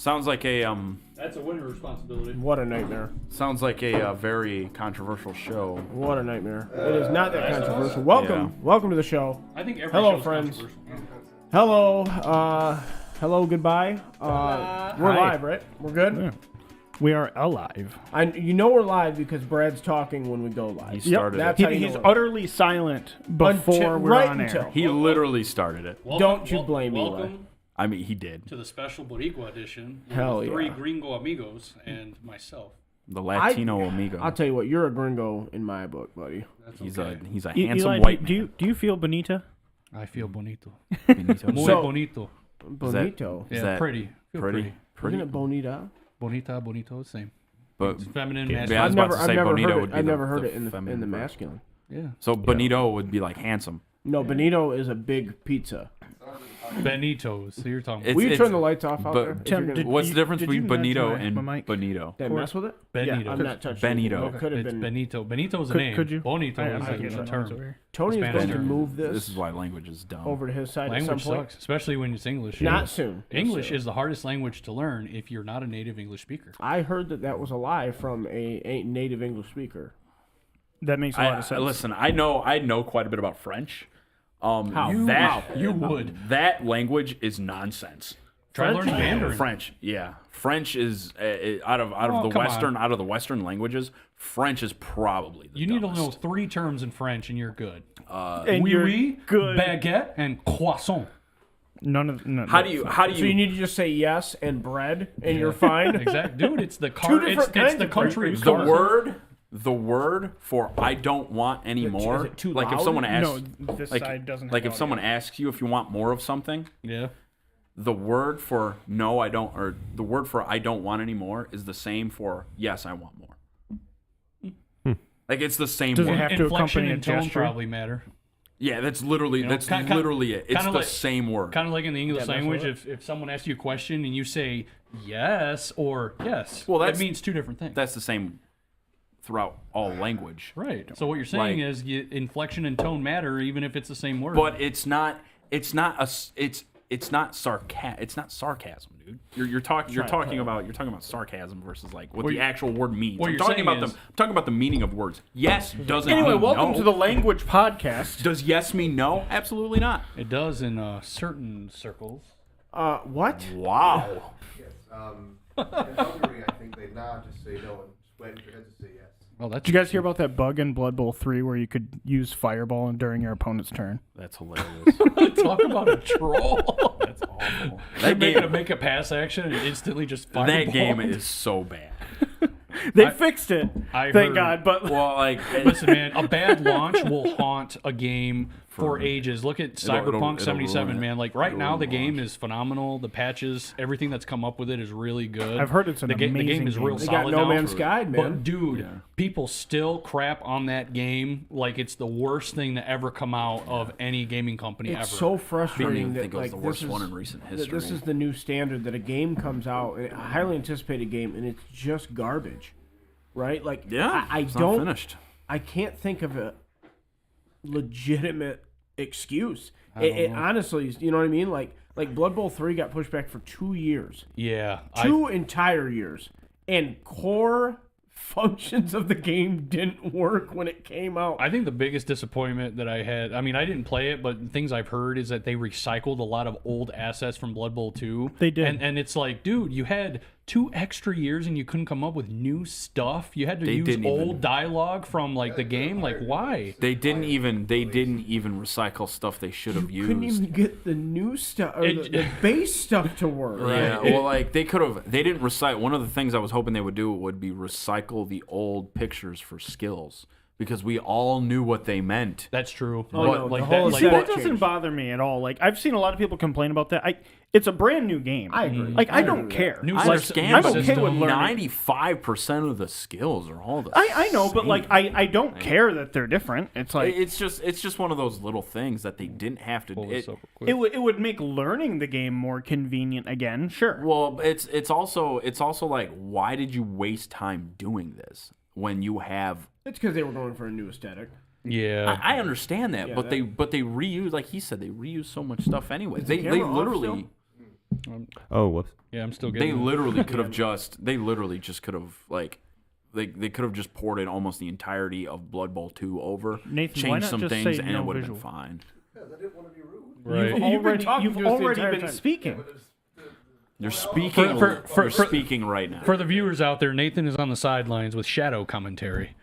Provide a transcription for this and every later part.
Sounds like a That's a winner responsibility. What a nightmare. Sounds like a very controversial show. What a nightmare. It is not that controversial. Welcome. Welcome to the show. I think every Hello, show's friends. controversial. Hello. Hello, goodbye. We're Hi. live, right? We're good? Yeah. We are alive. You know we're live because Brad's talking when we go live. He started That's it. how you He's know it. utterly silent before we're right on until. air. He literally started it. Don't you blame me, Welcome I mean, he did. to the special Boricua edition. with Hell three yeah. Gringo amigos and myself. The Latino amigo. I'll tell you what, you're a gringo in my book, buddy. That's He's okay. a E- handsome Eli, white do man. you feel bonita? I feel bonito. Benito. Muy So- bonito. Bonito. Is Yeah, that pretty. Feel pretty? Isn't it bonita? Bonita, bonito, same. But It's feminine, yeah, I masculine. was about to say I've never bonito heard would it. be I've the- never heard the it in the feminine version. masculine. Yeah. So bonito would be like handsome. No, bonito is a big pizza. Benitos. So you're talking It's- Will you turn the lights off out but- there? If Tim, you're gonna- did- What's the difference Did you between bonito nudge and my mic? bonito? Did I mess with it? Benito. I'm not touching Benito. it. Could have It's been. Benito. Benito's a Could- name. could you? Bonito is I a get that term. over here. Tony is Spanish going to term. move this, This is why language is dumb. over to his side at Language some point. sucks, especially when it's English. Not soon. English Not soon. is the hardest language to learn if you're not a native English speaker. I heard that was a lie from a native English speaker. That makes a lot of sense. Listen, I know quite a bit about French. How? You would. That language is nonsense. Try learning Mandarin. French, yeah. French is out of Oh, the come Western on. out of the Western languages. French is probably the You need to dumbest. know 3 terms in French and you're good. and Oui, you're oui, good. baguette, and croissant. How do you So you need to just say yes and bread, and you're fine. Exactly, dude. It's the different it's kinds the of country. French. of the word for I don't want any more. is it too like if loud? someone No, asks, this like, side doesn't. like have if someone audio. asks you if you want more of something, Yeah. the word for no, I don't, or the word for I don't want any more is the same for yes, I want more. Like it's the same Does it word. have to Inflection accompany a and tone gesture? probably matter. Yeah, that's literally know, that's kinda- literally it. It's kinda the like- same word. Kind of like in the English Yeah, that's language, what- if someone asks you a question and you say yes or yes, Well, that that's- means 2 different things. That's the same throughout all language. Right. So what you're saying Like- is inflection and tone matter even if it's the same word. But it's not sarcasm, dude. You're talking about sarcasm versus like what Well, the actual word means. what I'm you're talking saying about is- I'm talking about the meaning of words. Yes doesn't Anyway, mean welcome no. to the Language Podcast. Does yes mean no? Absolutely not. it does in certain circles. What? Wow. Yes. In Hungary, I think they not just say no and just wait for them to say yes. Well, that's Did you guys hear about that bug in Blood Bowl 3 where you could use Fireball during your opponent's turn? That's hilarious. talk about a troll. That's awful. That make a pass action and instantly just fireball. That game is so bad. They fixed it, I thank heard- God. But Well, like Listen, man, a bad launch will haunt a game for ages. Look at it'll Cyberpunk ruin 77, it. man. Like right It'll now, the ruin game launch. is phenomenal. The patches, everything that's come up with it is really good. I've heard it's an the game amazing is real game. They solid got No now. Man's Sky, man. But dude, Yeah. people still crap on that game like it's the worst thing to ever come out of any gaming company It's ever. so I don't frustrating even that think it was like the this worst is one in recent that history. this is the new standard that a game comes out, a highly anticipated game, and it's just garbage, right? Like yeah, I it's not don't. finished. I can't think of a legitimate excuse. It honestly, you know what I mean? Like Blood Bowl 3 got pushed back for 2 years. Yeah, 2 entire years. And core functions of the game didn't work when it came out. I think the biggest disappointment that I had, I mean, I didn't play it, but things I've heard is that they recycled a lot of old assets from Blood Bowl 2. They did. And it's like, dude, you had 2 extra years and you couldn't come up with new stuff. You had to They use didn't old even- dialogue from like the game. Like, why? They didn't even recycle stuff they should have you used. couldn't even get the new stuff or It- the base stuff to work. Yeah, well, like they could have. They didn't recycle. One of the things I was hoping they would do would be recycle the old pictures for skills because we all knew what they meant. That's true. Oh, But, no, like the that, whole like See, aesthetic that doesn't changed. bother me at all. Like I've seen a lot of people complain about that. It's a brand new game. I agree. Like I I agree don't with care. New I Like, understand. I'm but okay with learning. 95% of the skills are all the. I know, but same. like I don't care that they're different. It's like It's just one of those little things that they didn't have to. Pull It, this up real quick. it would make learning the game more convenient again. Sure. well, it's also like, why did you waste time doing this when you have? It's because they were going for a new aesthetic. yeah. I understand that, Yeah, but they reuse, like he said, they reuse so much stuff anyway. They camera off literally. still? Oh, whoops. Yeah, I'm still They getting. literally could have just. They literally just could have like. They could have just ported almost the entirety of Blood Bowl 2 over, Nathan, why changed not some just things, say and no it would have visual? been fine. Because I didn't want to be rude. Right. You've been already entire been time. speaking. You're speaking. You're speaking right now. For the viewers out there, Nathan is on the sidelines with shadow commentary.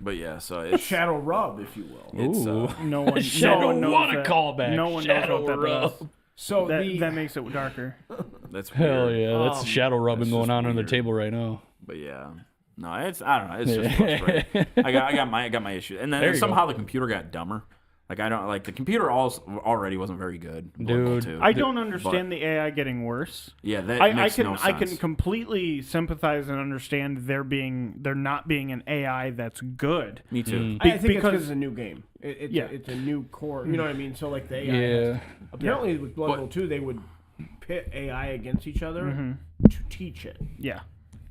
But yeah, so it's Shadow rub, if you will. it's No one, Shadow, no one knows what a that. callback. No one Shadow knows what that rub. does. So That makes it darker. that's weird. Hell yeah, that's shadow rubbing that's going just on the weird. table right now. But yeah, no, it's I don't know. It's just frustrating. I got my issue, and There then you somehow the computer got dumber. Like I don't like the computer already wasn't very good. Blood Bowl Dude, 2. I don't understand the AI getting worse. Yeah, that I makes can no I sense. can completely sympathize and understand there not being an AI that's good. Me too. I think it's because- because it's a new game. It's a new core. You know what I mean? So like the AI. Yeah. Apparently with Blood But- Bowl 2, they would pit AI against each other to teach it. Yeah.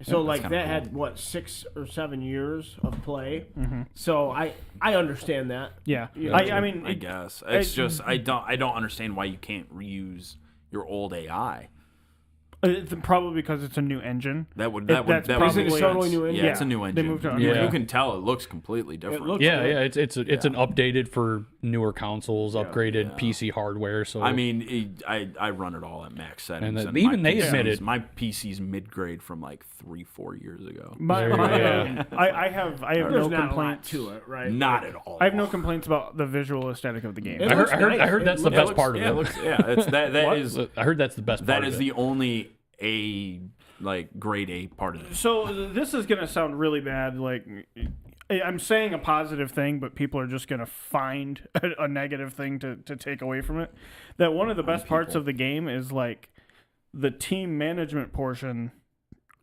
So that's like kinda that cool. had what 6 or 7 years of play. So I understand that. Yeah. You know, I mean, I guess it's just I don't understand why you can't reuse your old AI. it's probably because it's a new engine. That would That's that would probably- make Is it a totally sense. new engine? Yeah, it's a Yeah. new They engine. moved to Yeah. You can tell it looks completely different. looks Yeah, good. yeah, it's an updated for newer consoles, upgraded PC hardware. So I mean, I run it all at max settings. And even they admitted- my PC's mid grade from like 3-4 years ago. My, There my, you go. I have There's no not complaints a lot to it, right? Not at all. I have no complaints about the visual aesthetic of the game. It I looks heard nice. that's It the looks- best part of yeah, it. looks, yeah, it's that What? is I heard that's the best part. that of is it. the only like grade A part of this. So this is gonna sound really bad. Like I'm saying a positive thing, but people are just gonna find a negative thing to take away from it. That one of the best parts of the game is like the team management portion.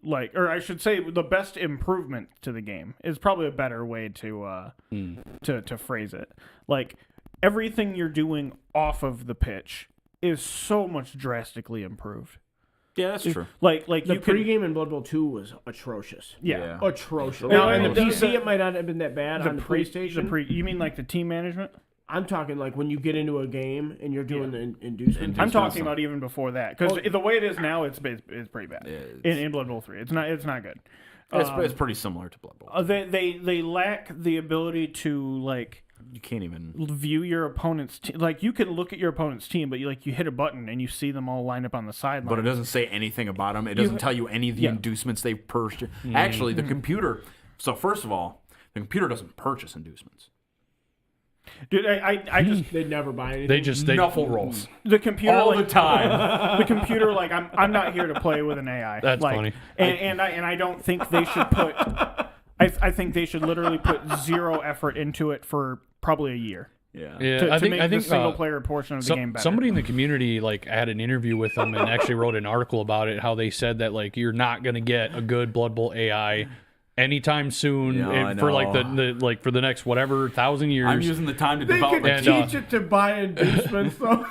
Like, or I should say, the best improvement to the game is probably a better way to phrase it. Like everything you're doing off of the pitch is so much drastically improved. Yeah, that's true. Like The you could, pregame in Blood Bowl 2 was atrocious. yeah. Atrocious. Now, Now, on the the- PC, it might not have been that bad. On the PlayStation, You mean like the team management? I'm talking like when you get into a game and you're doing the inducement. I'm It's talking awesome. about even before that, because the way it is now, it's pretty bad. Yeah, in Blood Bowl 3, it's not good. it's pretty similar to Blood Bowl. They lack the ability to like You can't even. view your opponent's team. Like you can look at your opponent's team, but you hit a button and you see them all lined up on the sideline. But it doesn't say anything about them. It doesn't tell you any of the Yeah. inducements they've purchased. Actually, the computer. So first of all, the computer doesn't purchase inducements. Dude, I just They'd never buy anything. They just Knuffle rolls the computer all like, the time. the computer like I'm not here to play with an AI. That's like, funny. And I don't think they should put. I think they should literally put zero effort into it for probably a year Yeah. Yeah, to I think make I the think single player portion of the game better. somebody in the community like had an interview with them and actually wrote an article about it. How they said that like you're not gonna get a good Blood Bowl AI anytime soon Yeah, I for like know. the for the next whatever 1,000 years. I'm using the time to They develop could a and, teach it to buy inducements, though.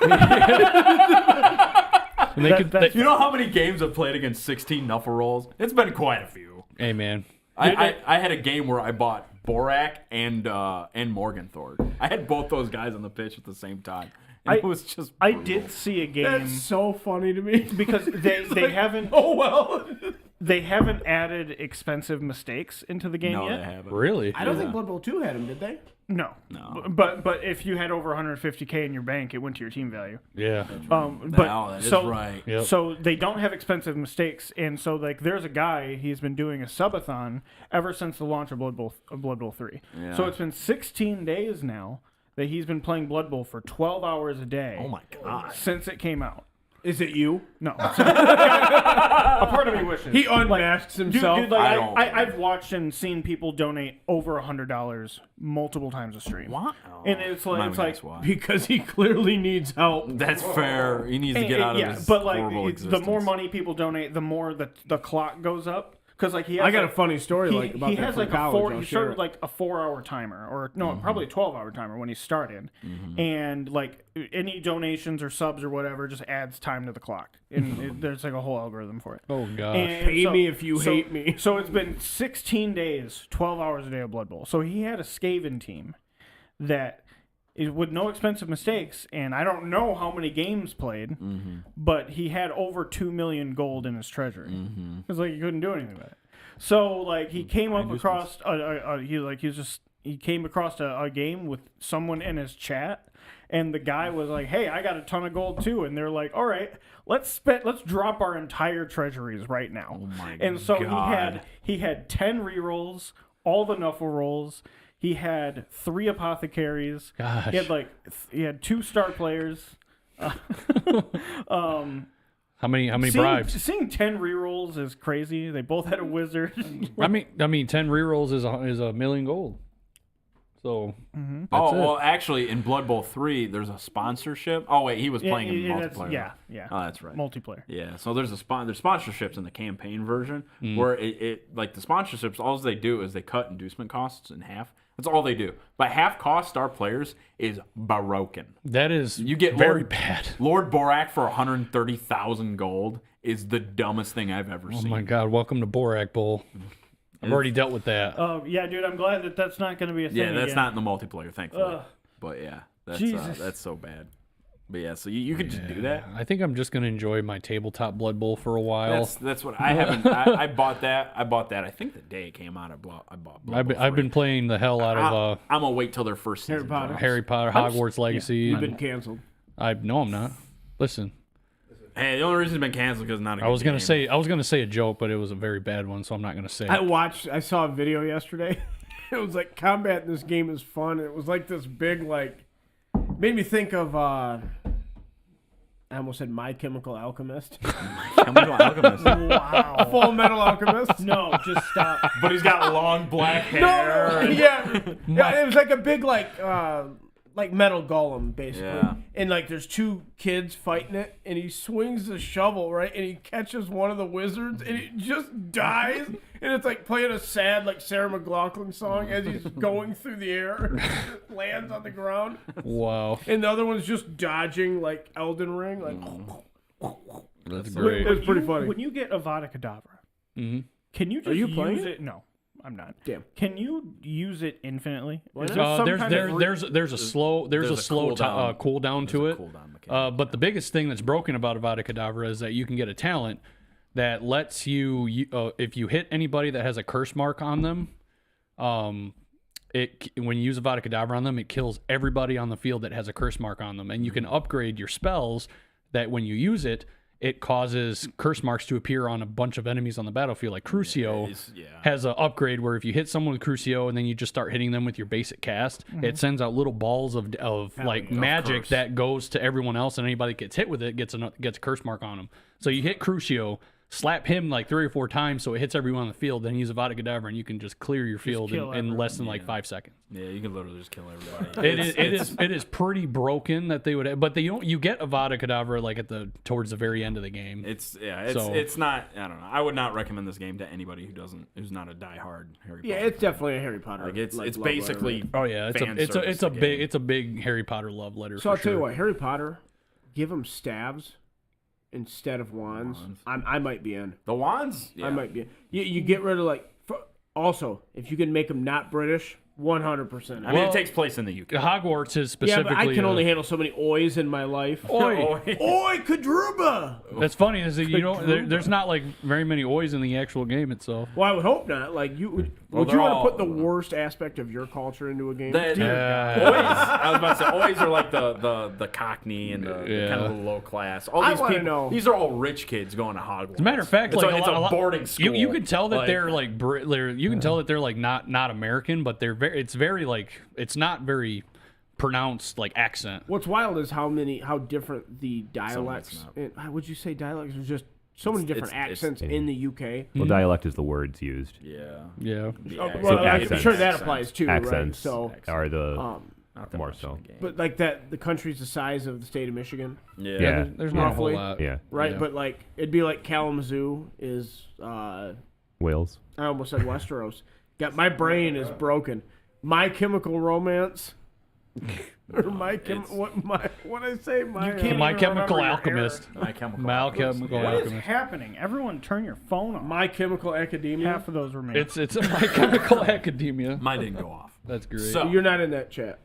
And they could, that's- You know how many games I've played against 16 Knuffle rolls? It's been quite a few. hey man, I had a game where I bought Borak and Morgenthor. I had both those guys on the pitch at the same time. And it was just I brutal. did see a game That's so funny to me. because they haven't Oh well. they haven't added expensive mistakes into the game No, they yet. haven't. really? I don't think Blood Bowl 2 had them, did they? No. But if you had over 150K in your bank, it went to your team value. Yeah. But No, that is right. Yep. So they don't have expensive mistakes, and so like there's a guy he's been doing a subathon ever since the launch of Blood Bowl 3. Yeah. So it's been 16 days now that he's been playing Blood Bowl for 12 hours a day. Oh my god. Since it came out. Is it you? No. A part of me wishes. He unmasks himself. Dude, like, I don't- I've watched and seen people donate over $100 multiple times a stream. Wow. And it's like, Mine it's would like guess why. Because he clearly needs help. That's fair. He needs to get out of yeah, his but like horrible the existence. more money people donate, the more the clock goes up. Because like he has I got a like, funny story like about he that has for like college. he started like a 4-hour timer, or no, probably a 12-hour timer when he started, and like any donations or subs or whatever just adds time to the clock, and there's like a whole algorithm for it. Oh gosh. And Pay me if you hate me. So it's been 16 days, 12 hours a day of Blood Bowl. So he had a Skaven team that with no expensive mistakes, and I don't know how many games played, but he had over 2 million gold in his treasury. It's like he couldn't do anything with it. So like he came up across he came across a game with someone in his chat, and the guy was like, "Hey, I got a ton of gold too," and they're like, "All right, let's drop our entire treasuries right now." Oh my and so God. he had 10 rerolls, all the Nuffle rolls. He had 3 apothecaries. Gosh. He had 2 star players. How many bribes? Seeing 10 rerolls is crazy. They both had a wizard. I mean, 10 rerolls is a million gold. So Well, actually, in Blood Bowl 3, there's a sponsorship. Oh wait, he was playing in multiplayer. Yeah. Oh, that's right. Multiplayer. Yeah, so there's there's sponsorships in the campaign version where it like the sponsorships, all they do is they cut inducement costs in half. That's all they do. But half cost star players is broken. that is You get very bad. Lord Borak for 130,000 gold is the dumbest thing I've ever Oh seen. my God! Welcome to Borak Bowl. I've already dealt with that. Oh, yeah, dude, I'm glad that's not going to be a thing Yeah, that's again. not in the multiplayer, thankfully. But yeah, Jesus. that's so bad. But yeah, so you could just do that. I think I'm just gonna enjoy my tabletop Blood Bowl for a while. That's what I haven't. I bought that. I think the day it came out. I bought. Blood Bowl I've been 3. playing the hell out of I'm gonna wait till their first season. Harry Potter. drops. Harry Potter, Hogwarts Legacy. You've and been canceled. No, I'm not. Listen, Hey, the only reason it's been canceled because not. I was gonna say a joke, but it was a very bad one, so I'm not gonna say it. I saw a video yesterday. It was like combat in this game is fun. It was like this big made me think of I almost said My Chemical Alchemist. Chemical Alchemist. Wow. Full Metal Alchemist. No, just stop. But he's got long black hair. No, yeah, it was like a big metal golem basically, Yeah. and there's 2 kids fighting it, and he swings the shovel right, and he catches one of the wizards, and it just dies, and it's like playing a sad Sarah McLachlan song as he's going through the air, it lands on the ground, Wow, and the other one's just dodging like Elden Ring, that's it great. was pretty funny. When you get Avada Kedavra, Mhm. can you just you playing use it? it? No, I'm not. Damn. Can you use it infinitely? Is not? there some kind of There's a slow cooldown to it. Cooldown mechanic. But the biggest thing that's broken about Avada Kedavra is that you can get a talent that lets you if you hit anybody that has a curse mark on them, when you use Avada Kedavra on them, it kills everybody on the field that has a curse mark on them, and you can upgrade your spells that when you use it. It causes curse marks to appear on a bunch of enemies on the battlefield. Like Crucio has an upgrade where if you hit someone with Crucio and then you just start hitting them with your basic cast, it sends out little balls of magic curse. that goes to everyone else, and anybody that gets hit with it gets a curse mark on them. So you hit Crucio, slap him 3 or 4 times so it hits everyone on the field, then use Avada Kedavra and you can just clear your field in less than 5 seconds. Yeah, you can literally just kill everybody. It is pretty broken that they would, but you get Avada Kedavra towards the very end of the game. It's not. I don't know. I would not recommend this game to anybody who's not a diehard Harry Potter. Yeah, it's definitely a Harry Potter. it's love basically. letter. Oh yeah, fan service game. it's a big Harry Potter love letter. So for I'll sure. tell you what, Harry Potter, give him staves instead of wands. I might be in. The wands. Yeah. I might be in. You get rid of also if you can make them not British, 100%. I mean, it takes place in the UK. Hogwarts is Yeah, specifically. but I can only handle so many oys in my life. Oi. Oi, Kadruba! That's funny is that there's not very many oys in the actual game itself. Well, I would hope not. Would you they're want to all- put the worst aspect of your culture into a game? Oys. I was about to say oys are like the Cockney and the kind of the low class. All I these wanna people. know. These are all rich kids going to Hogwarts. As a matter of fact, it's, like it's a boarding school. You can tell that they're you can tell that they're not American, but they're it's not very pronounced accent. What's wild is how different the dialects. Would you say dialects? There's just so many different accents in the UK. Well, dialect is the words used. Yeah. Yeah. Well, I'm accents. sure that applies too, Accents right? So, are the Not that more much so. in the game. but the country's the size of the state of Michigan, Yeah. There's not a whole Roughly. lot. Yeah. right? Yeah. But it'd be like Kalamazoo is. Wales. I almost said Westeros. My brain is broken. My Chemical Romance. Or what I say? You can't My even Chemical remember your Alchemist. My Chemical My Alchemist. Chemical What is Alchemist. happening? Everyone, turn your phone off. My Chemical Academia. Half of those remain. It's My Chemical Academia. Mine didn't go off. That's great. So- You're not in that chat.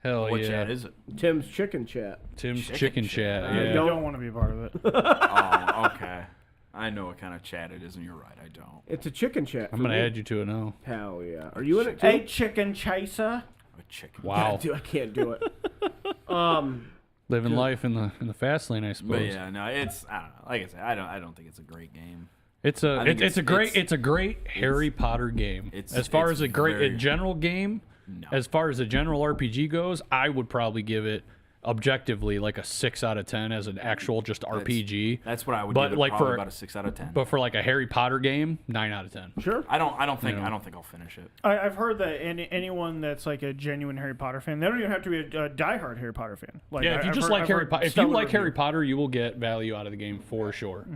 Hell What yeah. chat is it? Tim's Chicken Chat. Tim's Chicken Chicken Chat. Chat. I Yeah. don't want to be a part of it. Oh, okay. I know what kind of chat it is, and you're right. I don't. It's a Chicken Chat. I'm going to add you to it now. Hell yeah. Are you in it too? Hey, chicken chaser. A chicken. Wow. Dude, I can't do it. Living life in the fast lane, I But suppose. yeah, no, it's I don't know. Like I said, I don't think it's a great game. It's I think a great Harry Potter game. As far as a general game, No. as far as a general RPG goes, I would probably give it objectively like a 6 out of 10 as an actual just RPG. That's what I would But give it, like probably for- about a 6 out of 10. But for like a Harry Potter game, 9 out of 10. Sure. I don't think I'll finish it. I've heard that anyone that's like a genuine Harry Potter fan, they don't even have to be a diehard Harry Potter fan. Like, Yeah, if you I've just heard- like I've Harry heard Potter, if you stellar like Harry reviews. Potter, you will get value out of the game for sure.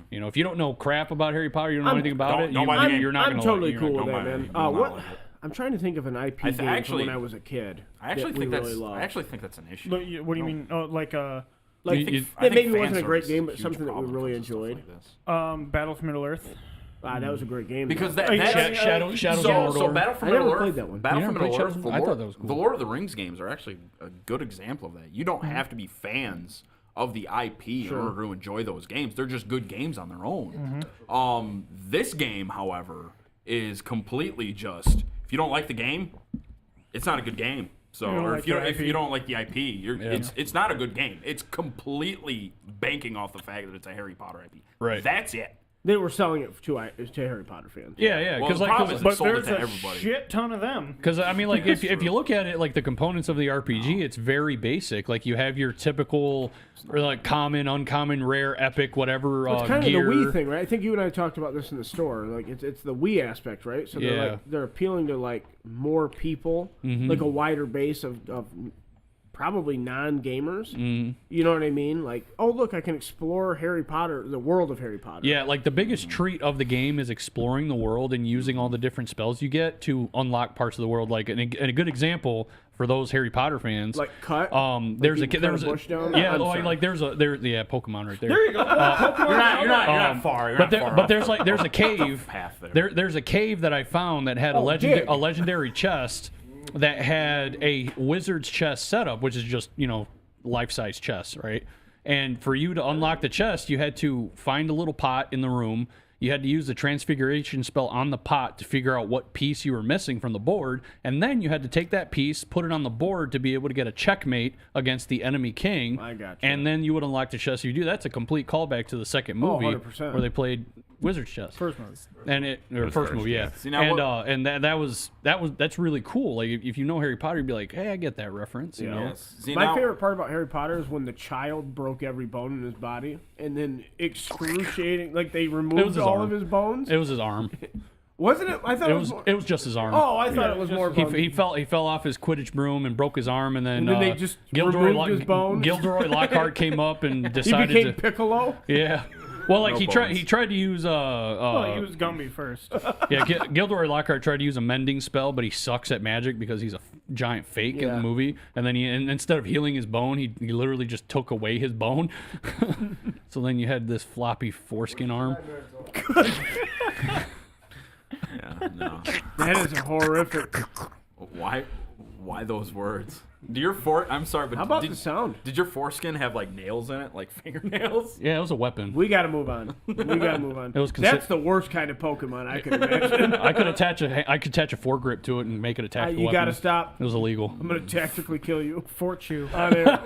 You know, if you don't know crap about Harry Potter, you don't know anything about it, don't buy the game. you're not I'm going to totally like, cool not with gonna that, buy man. it. You will not What? like it. I'm trying to think of an IP game from actually- when I was a kid. I actually that think we that's really loved. I actually think that's an issue. What do you mean? Oh, like Like, You- it you- I think maybe fan wasn't a great service game, is but a huge something that we problem really for stuff enjoyed. like this. Battle for Middle Earth. That was a great game. Because though. that Shadows so, of so Mordor. Battle for I never Middle played Earth, that one. Battle You for never Middle played Earth, Shadows of- I thought that was cool. the Lord of the Rings games are actually a good example of that. You don't have to be fans of the IP in order to enjoy those games. They're just good games on their own. This game, however, is completely just if you don't like the game, it's not a good game. So, You don't or like if you the don't, if IP. you don't like the IP, it's not a good game. It's completely banking off the fact that it's a Harry Potter IP. Right. That's it. They were selling it to Harry Potter fans. Yeah, Well, because the problem is But sold it there's to a everybody. shit ton of them. Because I mean, like if you look at it, like the components of the RPG, it's very basic. Like you have your typical, or like common, uncommon, rare, epic, whatever It's kind gear. of the Wii thing, right? I think you and I talked about this in the store. Like it's the Wii aspect, right? So they're Yeah. like they're appealing to like more people, like a wider base of probably non-gamers. You know what I mean? Like, oh look, I can explore Harry Potter, the world of Harry Potter. Yeah, like the biggest treat of the game is exploring the world and using all the different spells you get to unlock parts of the world. Like, and a good example for those Harry Potter fans, Like cut. there's you a can there cut was a bush down? yeah, I'm like, sorry. like there's Pokemon right there. There you go. You're not far. You're But not far but off. there's a cave. Path there. There's a cave that I found that had a dig. legendary chest that had a wizard's chest setup, which is just, you know, life-size chest, right? And for you to unlock the chest, you had to find a little pot in the room. You had to use the transfiguration spell on the pot to figure out what piece you were missing from the board, and then you had to take that piece, put it on the board to be able to get a checkmate against the enemy king. I gotcha. And then you would unlock the chest. You do that's a complete callback to the second movie 100%. where they played Wizard's Chest. First movie. And it or first movie, yeah. See, now And that's really cool. Like if you know Harry Potter, you'd be like, hey, I get that reference. You know, Yes. See, My now- favorite part about Harry Potter is when the child broke every bone in his body, and then excruciating, like they removed his all arm. of his bones. it was his arm. Wasn't it? I thought It it was was. it was just his arm. Oh, I thought it was more. Of He fell off his Quidditch broom and broke his arm, and then, And then they just removed his bones? Gilderoy Lockhart came up and he decided became to Piccolo. yeah. Well, like No he bones. tried to use Well, he was Gumby first. yeah, Gilderoy Lockhart tried to use a mending spell, but he sucks at magic because he's a giant fake in Yeah. the movie. And then and instead of healing his bone, he literally just took away his bone. So then you had this floppy foreskin arm. Yeah, no. That is horrific. Why those words? Do your I'm sorry, but How about did, the sound? did your foreskin have like nails in it, like fingernails? Yeah, it was a weapon. We got to move on. We got to move on. It was That's the worst kind of Pokemon I could imagine. I could attach a foregrip to it and make it attack the You weapon. got to stop. It was illegal. I'm gonna tactically kill you. Fort Chew. On air.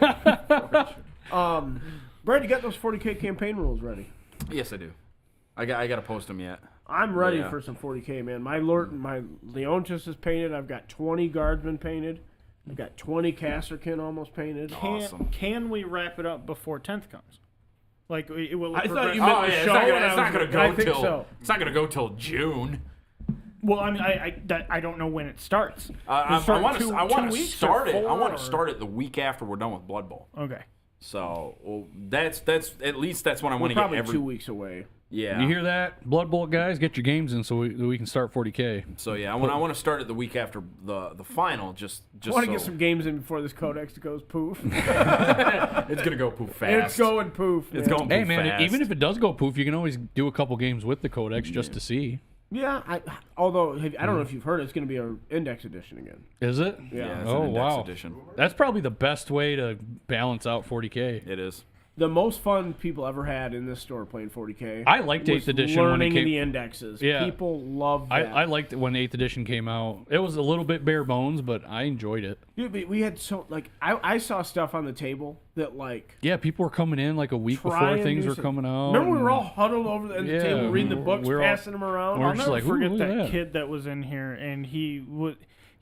Brad, you got those 40K campaign rules ready? Yes, I do. I got to post them yet. I'm ready Yeah. for some 40K, man. My Leontis is painted. I've got 20 guardsmen painted. I've got 20 Casterkin almost painted. Awesome. Can we wrap it up before 10th comes? Like, it will. I thought you progress- meant Oh the yeah, show, and I it's not was gonna like, go I think till so. it's not gonna go till June. Well, I mean, I don't know when it starts. I Does it start want two- to. I two want to weeks or start it. I 4 want or- to start it the week after we're done with Blood Bowl. Okay. So that's at least that's when I We're want to get probably every. 2 weeks away. Yeah. You hear that? Blood Bowl guys, get your games in so we can start 40K. So yeah, I want to start it the week after the final. Just I want to so get some games in before this codex goes poof. it's gonna go poof fast. It's going poof. It's man. going. Hey poof man, fast. even if it does go poof, you can always do a couple games with the Codex just to see. Yeah, although I don't know if you've heard, it's going to be an index edition again. Is it? Yeah, it's Oh, an index wow. edition. That's probably the best way to balance out 40K. It is. The most fun people ever had in this store playing 40K. I liked 8th edition when it learning came. the indexes. Yeah. People love that. I liked it when 8th edition came out. It was a little bit bare bones, but I enjoyed it. Dude, but we had I saw stuff on the table that Yeah, people were coming in like a week before trying things to were say- coming out. Remember we were all huddled over the Yeah, table reading the books, we're all- passing them around. we're I'll just never like, ooh, forget look at that that. kid that was in here, and he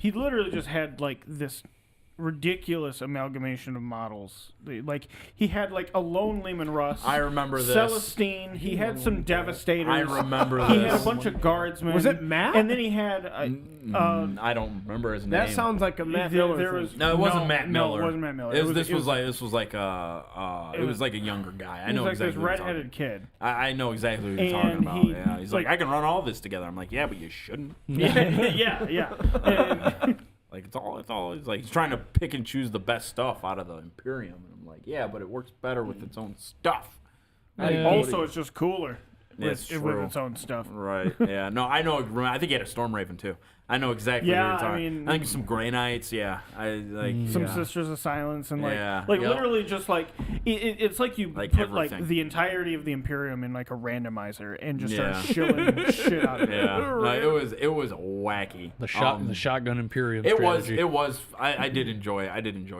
literally just had like this ridiculous amalgamation of models. Like he had like a lone Lehman Russ. I remember this. Celestine. He had some Devastators. I remember He this. had a bunch of guardsmen. Was it Matt? And then he had. I don't remember his name. That sounds like a Matt there- Miller there thing. was- No, it wasn't Matt no, Miller. it wasn't Matt Miller. It It was, was- this it was was- like this was like it was like a younger guy. I He know was like exactly this what you're talking redheaded kid. I know exactly what you're talking And about. he- Yeah, he's like, I can run all this together. I'm like, yeah, but you shouldn't. yeah. And- Like it's like he's trying to pick and choose the best stuff out of the Imperium, and I'm like, yeah, but it works better with its own stuff. also, it's just cooler It's with true. its own stuff. Right. Yeah. No, I know. I think he had a Storm Raven too. I know exactly what Yeah, you're I talking. mean- I think some Grey Knights. Yeah. I like Some yeah. Sisters of Silence and Yeah. like Yep. literally just like it's like you Like put everything. like the entirety of the Imperium in like a randomizer and just Yeah. start shilling shit out of it. Yeah. No, it was wacky. The shotgun Imperium. It strategy. was. I did enjoy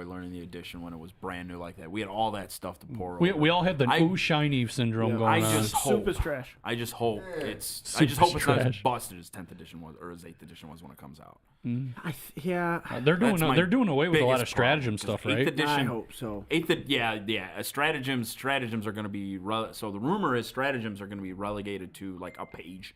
learning the edition when it was brand new like that. We had all that stuff to pour We, over. we all had the I- ooh shiny syndrome going I on. just hope. Soup is trash. I just hope it's. Soup I just hope is it's not as trash. busted as 10th edition was or as 8th edition was when it comes out. Yeah, They're doing away with a lot of biggest stratagem problem, stuff, 'cause 8th right? edition, I hope so. Stratagems are going to be so the rumor is stratagems are going to be relegated to like a page.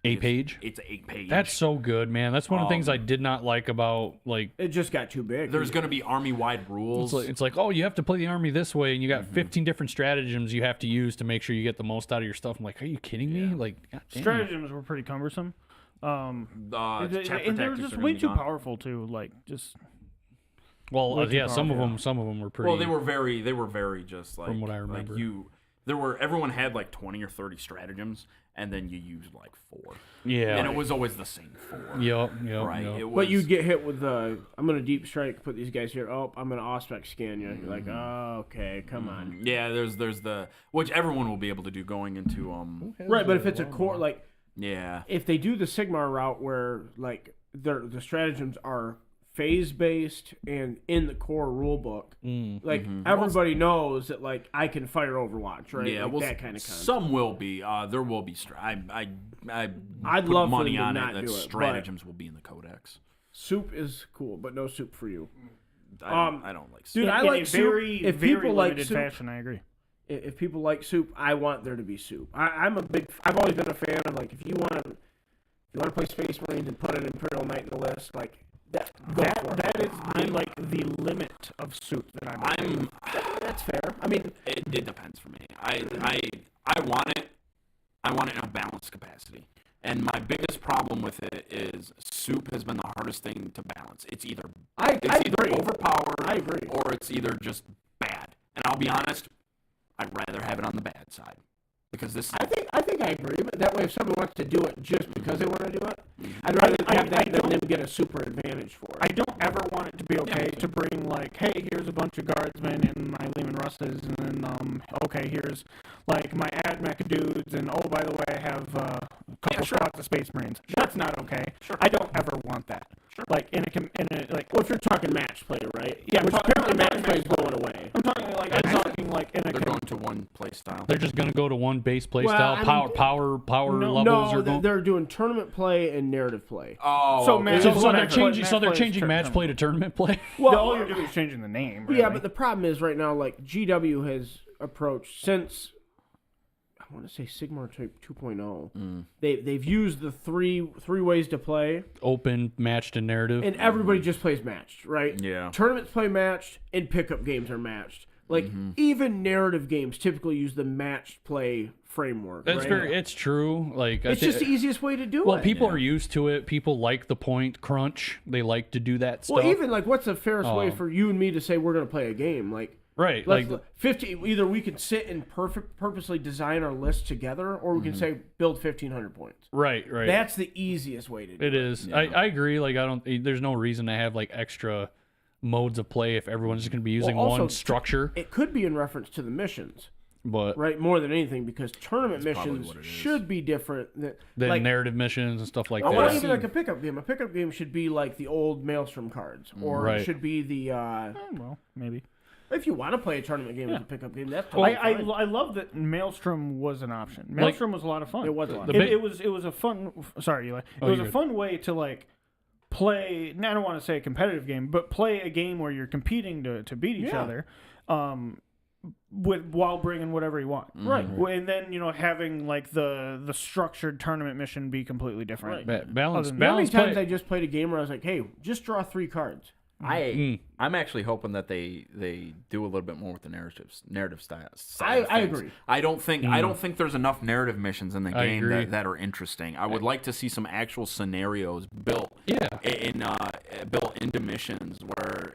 A page. It's 8 page. That's so good, man. That's one of the things I did not like about like. It just got too big. There's going to be army wide rules. It's like, oh, you have to play the army this way, and you got 15 different stratagems you have to use to make sure you get the most out of your stuff. I'm like, are you kidding me? Like, God damn. Stratagems were pretty cumbersome. Chapter And they were tactics just are gonna way be too gone. powerful too. Like just Well, Way too yeah, some powerful. of them were pretty. Well, they were very just like From what I remember. Like everyone had like 20 or 30 stratagems, and then you used like 4. Yeah. And it was always the same 4. Yep. Right. Yep. It was, But you'd get hit with the, I'm going to deep strike, put these guys here. Oh, I'm going to Auspex scan you. You're like, oh, okay, come on. yeah, there's the which everyone will be able to do going into Right, but if it's a core, like, yeah. if they do the Sigmar route where, like, the stratagems are phase-based and in the core rulebook, like, everybody knows that, like, I can fire Overwatch, right? Yeah, like well, that kind of concept. some will be. There will be. I'd put love for money them to on not it that do it, but- stratagems will be in the codex. Soup is cool, but no soup for you. I don't like. Dude, in, I in like a soup. very If very people like limited soup, fashion. I agree. if people like soup, I want there to be soup. I've always been a fan of, like, if you want to play Space Marines and put an Imperial Knight in the list, like that. That is like the limit of soup that I'm. That's fair. I mean, It depends for me. I want it. I want it in a balanced capacity. And my biggest problem with it is soup has been the hardest thing to balance. It's either I agree. overpowered, I agree. or it's either just bad. And I'll be honest, I'd rather have it on the bad side because this. I think I agree, but that way, if someone wants to do it just because they want to do it, I'd rather have that than them get a super advantage for it. I don't ever want it to be okay to bring like, hey, here's a bunch of guardsmen and my Lehman Russes, and then okay, here's like my AdMech dudes, and oh, by the way, I have a couple squads of Space Marines. That's not okay. I don't ever want that. Like in a like. Well, if you're talking match play, right? Yeah, which I'm talking- apparently I'm match talking play is match going away. I'm talking like in a. They're going to one play style. They're just gonna go to one base play Well, style. I mean- Power No, levels are going. they're doing tournament play and narrative play. Oh, So okay. match- So, That's so what they're I put. changing. Match So they're play is changing match tournament. play to tournament play. Well, all you're doing is changing the name. yeah, really. but the problem is right now, like GW has approached since I want to say Sigmar Type 2.0. They've used the three ways to play, Open, matched, and narrative. and everybody just plays matched, right? Yeah. Tournaments play matched, and pickup games are matched. Like even narrative games typically use the matched play framework. That's right? very. It's true. Like It's just the easiest way to do Well, it. people are used to it. People like the point crunch. They like to do that stuff. Well, even like, what's the fairest way for you and me to say we're going to play a game? Like, Right. Let's, Like 50. Either we can sit and purposely design our list together, or we can say build 1,500 points. right. That's the easiest way to do it. It is. I agree. Like there's no reason to have like extra modes of play if everyone's just going to be using Also, one structure. It could be in reference to the missions, But right? More than anything, because tournament probably missions what it is. should be different. then Like, narrative missions and stuff like or that. even like a pickup game. A pickup game should be like the old Maelstrom cards, or Right. it should be the. Well, maybe. If you want to play a tournament game as a pickup game, that's I, totally fine. I love that Maelstrom was an option. Maelstrom was a lot of fun. It was a lot. The of big- It was a fun. Sorry, Eli. It Oh, was you're a good. fun way to like play. I don't want to say a competitive game, but play a game where you're competing to beat each Yeah. other, while bringing whatever you want. Right. And then having like the structured tournament mission be completely different. Balance. Other than- How many Balance times play. I just played a game where I was like, "Hey, just draw 3 cards." I'm actually hoping that they do a little bit more with the narrative style. I agree. I don't think there's enough narrative missions in the I game agree. that are interesting. I would like to see some actual scenarios built built into missions where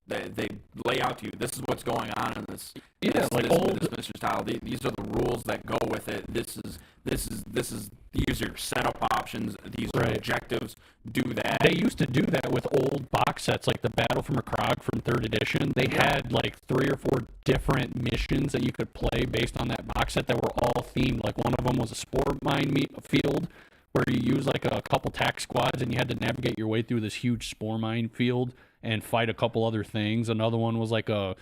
they lay out to you, this is what's going on in this this mission style. These are the rules that go with it. These are your setup options. These are Right. objectives. Do that. They used to do that with old box sets, like the Battle from Krog from 3rd edition. They had like 3 or 4 different missions that you could play based on that box set that were all themed. Like one of them was a spore mine field where you use like a couple tac squads and you had to navigate your way through this huge spore mine field and fight a couple other things. Another one was like a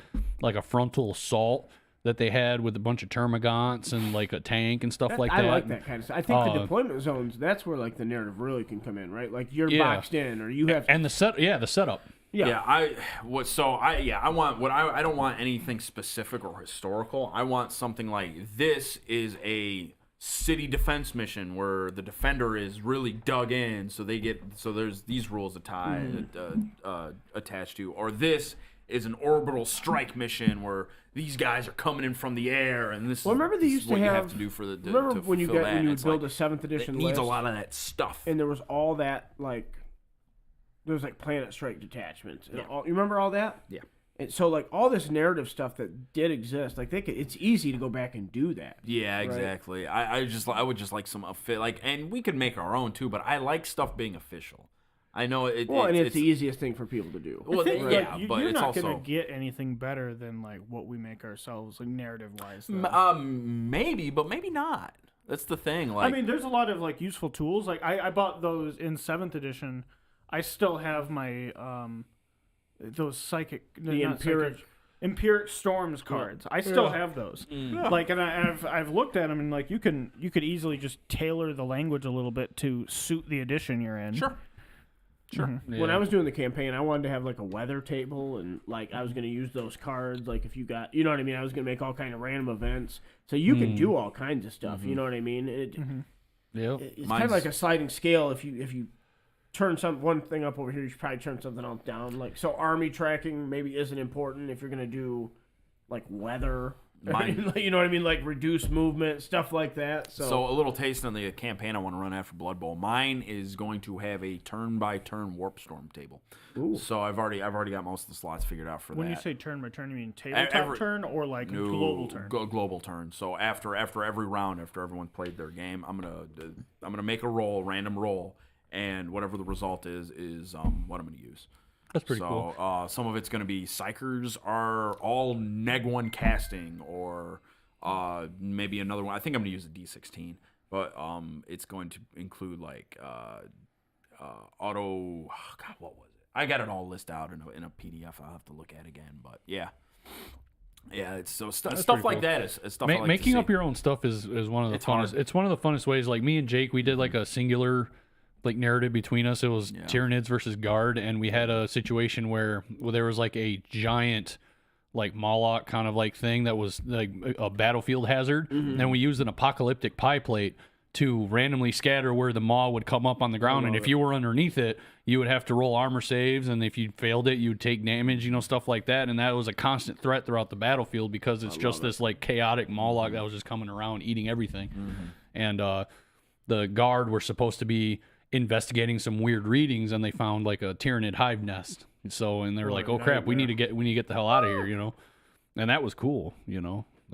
frontal assault that they had with a bunch of termagants and like a tank and stuff like that. I like that kind of stuff. I think the deployment zones, that's where like the narrative really can come in, right? Like you're boxed in, or you have And the setup. yeah. I don't want anything specific or historical. I want something like this is a city defense mission where the defender is really dug in, so there's these rules attached to, or this is an orbital strike mission where these guys are coming in from the air, and this remember they is used what to you have have to do for the remember to when you fulfill that. when you It's would build like, a 7th edition it needs list, a lot of that stuff. and there was all that like there was like Planet Strike detachments. And all, you remember all that? Yeah. And so like all this narrative stuff that did exist, like it's easy to go back and do that. Yeah, exactly. I would just like some and we could make our own too, but I like stuff being official. I know it. And it's the easiest thing for people to do. Well, think, yeah, like, but you're it's not also gonna get anything better than like what we make ourselves, like narrative wise. maybe, but maybe not. That's the thing. Like, I mean, there's a lot of like useful tools. Like I bought those in 7th edition. I still have my those empiric storms cards. I still have those. Like, and I've looked at them, and like you could easily just tailor the language a little bit to suit the edition you're in. Sure. When I was doing the campaign, I wanted to have like a weather table, and like I was going to use those cards. Like if you got, you know what I mean. I was going to make all kind of random events, so you can do all kinds of stuff. You know what I mean? It's kind of like a sliding scale. If you turn one thing up over here, you should probably turn something else down. Like so, army tracking maybe isn't important if you're going to do like weather. You know what I mean? Like reduce movement, stuff like that. So a little taste on the campaign I want to run after Blood Bowl. Mine is going to have a turn-by-turn warp storm table. Ooh. So I've already got most of the slots figured out for When that. you say turn by turn, you mean tabletop turn or like global turn? Global turn. So after every round, after everyone played their game, I'm gonna make a random roll, and whatever the result is what I'm gonna use. That's pretty cool. Some of it's going to be Psychers are all neg 1 casting, or maybe another one. I think I'm going to use a D16, but it's going to include like auto. Oh God, what was it? I got it all listed out in a PDF. I'll have to look at again, but yeah. It's so stuff like cool. that is stuff I like making to up see. your own stuff is one of the It's funnest. hard. It's one of the funnest ways. Like me and Jake, we did like a singular like narrative between us. It was Tyranids versus Guard, and we had a situation where there was like a giant like Moloch kind of like thing that was like a battlefield hazard, and we used an apocalyptic pie plate to randomly scatter where the maw would come up on the ground, and if you were underneath it, you would have to roll armor saves, and if you failed it, you'd take damage, stuff like that, and that was a constant threat throughout the battlefield because it's just this like chaotic Moloch that was just coming around eating everything. And the Guard were supposed to be investigating some weird readings, and they found like a Tyranid hive nest. So, and they were like, "Oh crap, we need to get the hell out of here," and that was cool.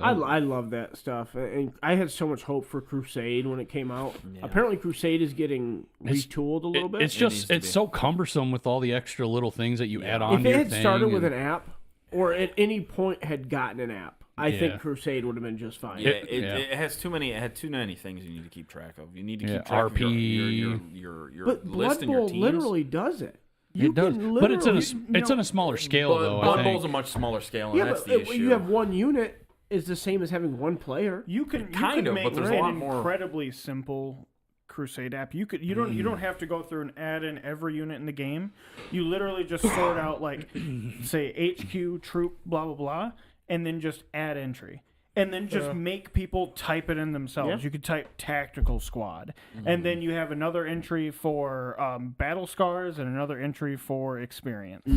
I love that stuff, and I had so much hope for Crusade when it came out. Apparently, Crusade is getting retooled a little bit. It's so cumbersome with all the extra little things that you add on. If to it your had thing started with an app, or at any point had gotten an app, I think Crusade would have been just fine. It has too many. It had too many things you need to keep track of. You need to keep track RP. of your But list Blood and your Bowl teams. literally does it. It does, but it's in a smaller scale though. Blood I think. Bowl's a much smaller scale, and Yeah, that's but the issue. you have one unit is the same as having one player. You can Kind of, make but there's a an lot more. incredibly simple Crusade app. You don't have to go through and add in every unit in the game. You literally just sort out like say HQ troop blah blah blah, and then just add entry. And then just make people type it in themselves. Yeah. You could type tactical squad, and then you have another entry for battle scars and another entry for experience.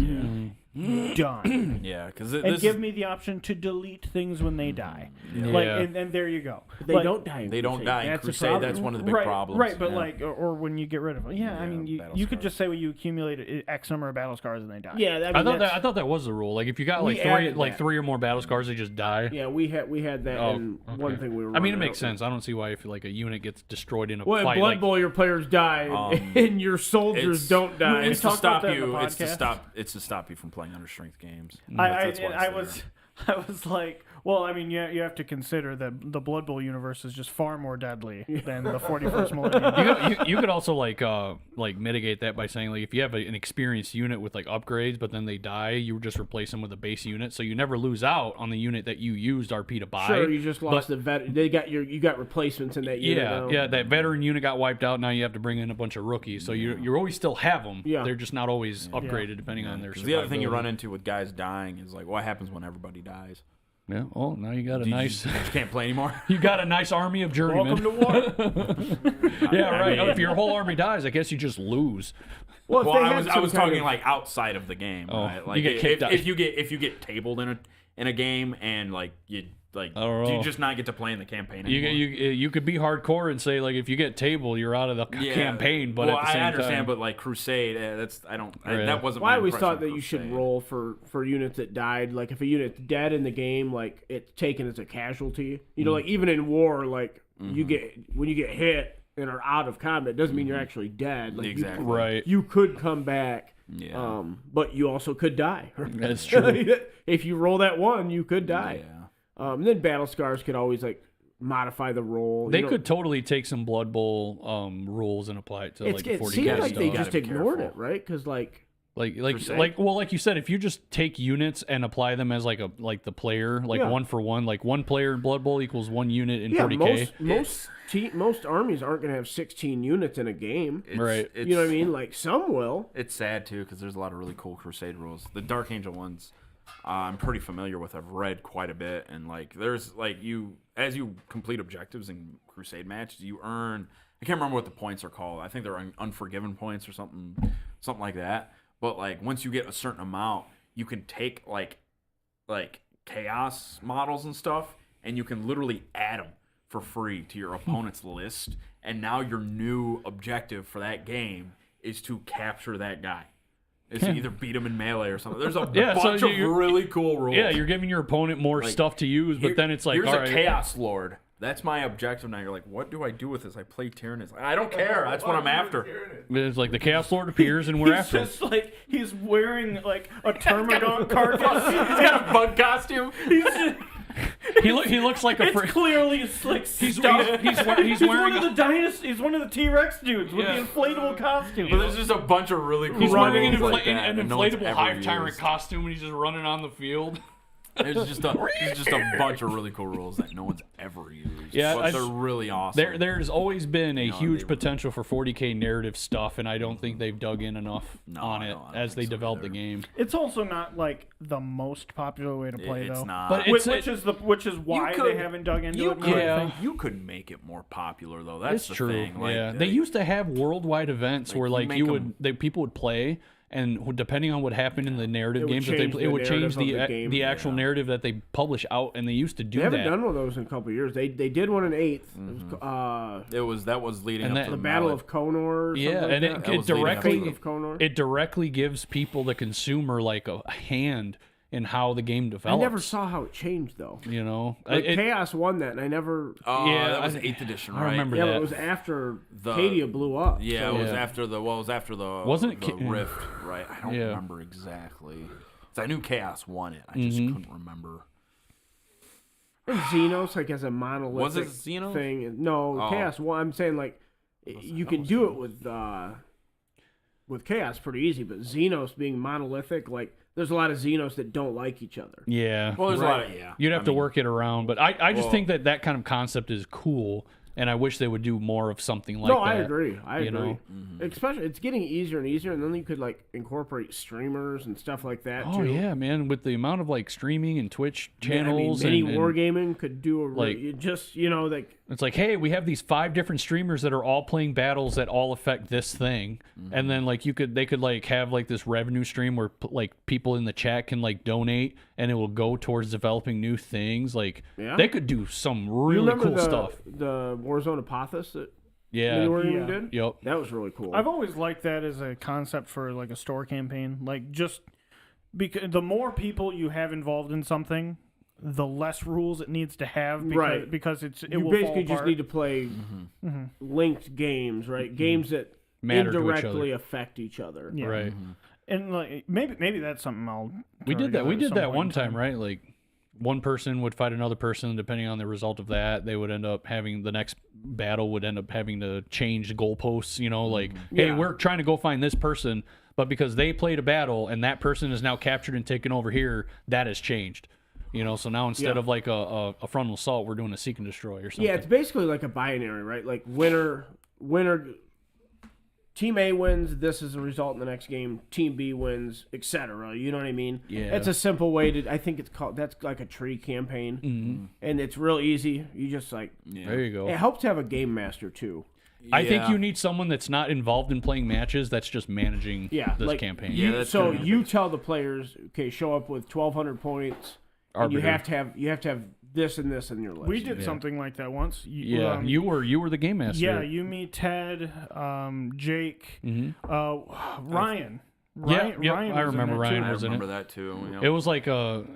Done. Yeah, because And give me the option to delete things when they die. Like, and there you go. They Like, don't die. In they don't Crusade. die in That's a Crusade. problem. That's one of the big right, problems. Right, but Yeah. like, or when you get rid of them. Yeah, I mean, battle you could scars. just say, well, you accumulate X number of battle scars and they die. Yeah, I thought that was the rule. Like if you got We added that. three or more battle scars, they just die. Yeah, we had that in one thing we were. I mean, it running makes out. sense. I don't see why if like a unit gets destroyed in a Well, in fight. Blood like, Bowl, your players die, and your soldiers it's- don't die. It's to talked about stop that in the you. It's to podcast. stop you from playing understrength games. I That's why it's was like, well, I mean, you have to consider that the Blood Bowl universe is just far more deadly than the 41st millennium. you could also like mitigate that by saying like if you have an experienced unit with like upgrades, but then they die, you just replace them with a base unit, so you never lose out on the unit that you used RP to buy. Sure, you just lost the vet. You got replacements in that unit. now. Yeah, that veteran unit got wiped out. Now you have to bring in a bunch of rookies, so you always still have them. Yeah. They're just not always upgraded depending on their. 'Cause the other thing you survivability. run into with guys dying is like, what happens when everybody dies? Yeah. Oh, now you got a You nice. just can't play anymore. You got a nice army of journeymen. Welcome to war. Yeah, right. mean- If your whole army dies, I guess you just lose. Well, if Well, they I had was some talking kind of- like outside of the game, Oh, right? you Like get kicked out. if you get tabled in a game and like you like don't do you know. just not get to play in the campaign You anymore? you could be hardcore and say like if you get tabled, you're out of the Yeah. campaign. But well, at the same I understand, time, but like Crusade, Right. that wasn't. Well, I my always impression thought of that you should Crusade. roll for units that died. Like if a unit's dead in the game, like it's taken as a casualty. You know, like even in war, like you get when you get hit and are out of combat, doesn't mean you're actually dead. Like Exactly. right? You could come back. Yeah. But you also could die. That's true. If you roll that one, you could die. Yeah. And then battle scars could always like modify the roll. They You know, could totally take some Blood Bowl rules and apply it to like the it 40K seems like stuff. they You just gotta be ignored it, careful. right? Because like Crusade? like you said, if you just take units and apply them as like the player, like Yeah. one for one, like one player in Blood Bowl equals one unit in yeah, 40K. most armies aren't going to have 16 units in a game. Right. You know what I mean? Like some will. It's sad too because there's a lot of really cool Crusade rules. The Dark Angel ones, I'm pretty familiar with. I've read quite a bit, and like there's like as you complete objectives in Crusade matches, you earn. I can't remember what the points are called. I think they're Unforgiven points or something like that. But like once you get a certain amount, you can take like chaos models and stuff, and you can literally add them for free to your opponent's list. And now your new objective for that game is to capture that guy. It's to either beat him in melee or something. There's a Yeah, so bunch of you're- really cool rules. Yeah, you're giving your opponent more stuff to use, but then it's like, here's all a right, Chaos Lord. That's my objective now. You're like, what do I do with this? I play Tyrannus. I don't care. That's what I'm after. it's like the Chaos Lord appears and we're He's after him. just like he's wearing like a Termagant carcass. He's got a bug costume. He looks like a It's clearly like he's stuff. wearing one of the dynasty. He's one of the T-Rex dudes with Yeah. the inflatable costume. But there's just a bunch of really cool He's wearing an, rules like that an that no one's inflatable ever hive tyrant used. costume, and he's just running on the field. There's just a bunch of really cool rules that no one's ever used. Yeah, but I- they're really awesome. There's always been a huge they- potential for 40K narrative stuff, and I don't think they've dug in enough on I it don't as they think so develop the either. game. It's also not like the most popular way to play It's though. not. But Which, it's which is why could- they haven't dug into you it. could, Yeah. you could make it more popular though. That's It's the true. thing. Like, Yeah, they used to have worldwide events like, where you like make you 'em- would people would play, and depending on what happened in the narrative It would games that they change play, the it would change narrative of the game. the actual narrative that they publish out, and they used to do They haven't that. done one of those in a couple of years. They did one in 8th. It was, that was leading And up that- to the Battle Mallet. of Konor. Or Yeah, something and like it that. was leading up to directly Fate of Konor. it directly gives people, the consumer, like a hand in how the game I develops. never saw how it changed though. You know, Like Chaos won that, and I never. Yeah, that was 8th edition, right? I remember Yeah, that. but it was after Cadia blew up. Yeah, so- it was after the Wasn't the it Ca- Rift, right? I don't Yeah. remember exactly. 'Cause I knew Chaos won it. I just couldn't remember. And Xenos, like as a monolithic Was it Xenos? thing. No, Oh. Chaos won. I'm saying like you can do it with Chaos pretty easy, but Xenos being monolithic, like there's a lot of Xenos that don't like each other. Yeah. Well, there's a lot of You'd have to work it around, but I just Well- think that kind of concept is cool, and I wish they would do more of something like No, that. I agree. I you agree. know? Especially, it's getting easier and easier, and then you could like incorporate streamers and stuff like that. Oh too. yeah, man! With the amount of like streaming and Twitch channels, mini and wargaming could do a like- just like it's like, hey, we have these 5 different streamers that are all playing battles that all affect this thing, and then like they could like have like this revenue stream where like people in the chat can like donate, and it will go towards developing new things. Like Yeah. they could do some you really remember cool stuff. The Warzone Apothis that Yeah. Mini Wargaming Yeah. did. Yep. That was really cool. I've always liked that as a concept for like a store campaign. Like just because the more people you have involved in something, the less rules it needs to have. Because, Right. Because it you will basically fall just apart. need to play linked games, right? Games that Matter to each indirectly other. affect each other. Yeah. Right. And like maybe that's something I'll. We throw did that. We together at did some that point one in time, right? Like one person would fight another person. Depending on the result of that, they would end up having the next battle would end up having to change goalposts. You know, like hey, Yeah. we're trying to go find this person, but because they played a battle and that person is now captured and taken over here, that has changed. You know, so now instead Yeah. of like a frontal assault, we're doing a seek and destroy or something. Yeah, it's basically like a binary, right? Like winner. Team A wins. This is the result in the next game. Team B wins, etc. You know what I mean? Yeah. It's a simple way to. I think it's called. That's like a tree campaign, and it's real easy. You just like. There you go. It helps to have a game master too. I think Yeah. you need someone that's not involved in playing matches. That's just managing Yeah, this like, campaign. Yeah, that's So kinda you tell the players, okay, show up with 1,200 points. And you Arbiter. have to have this and this in your list. We did something like that once. Yeah, you were the game master. Yeah, you meet Ted, Jake, Ryan. Ryan, yep, Ryan I was in remember there, Ryan too. I was in remember it. that too. You know. It was like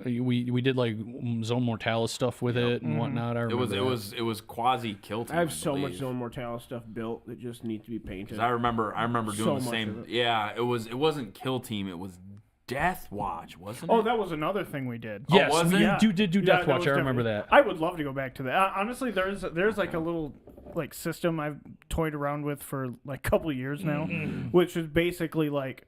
we did like Zone Mortalis stuff with it and whatnot. I remember It was quasi kill team. I have so much believe. Zone Mortalis stuff built that just needs to be painted. I remember doing So the much same. of it. Yeah, it wasn't kill team. It was Death Watch, wasn't Oh, it? that was another thing we did. Yes, was we it? did do Yeah, Death that Watch. was I remember definitely- that. I would love to go back to that. Honestly, there's like a little like system I've toyed around with for like a couple of years now, which is basically like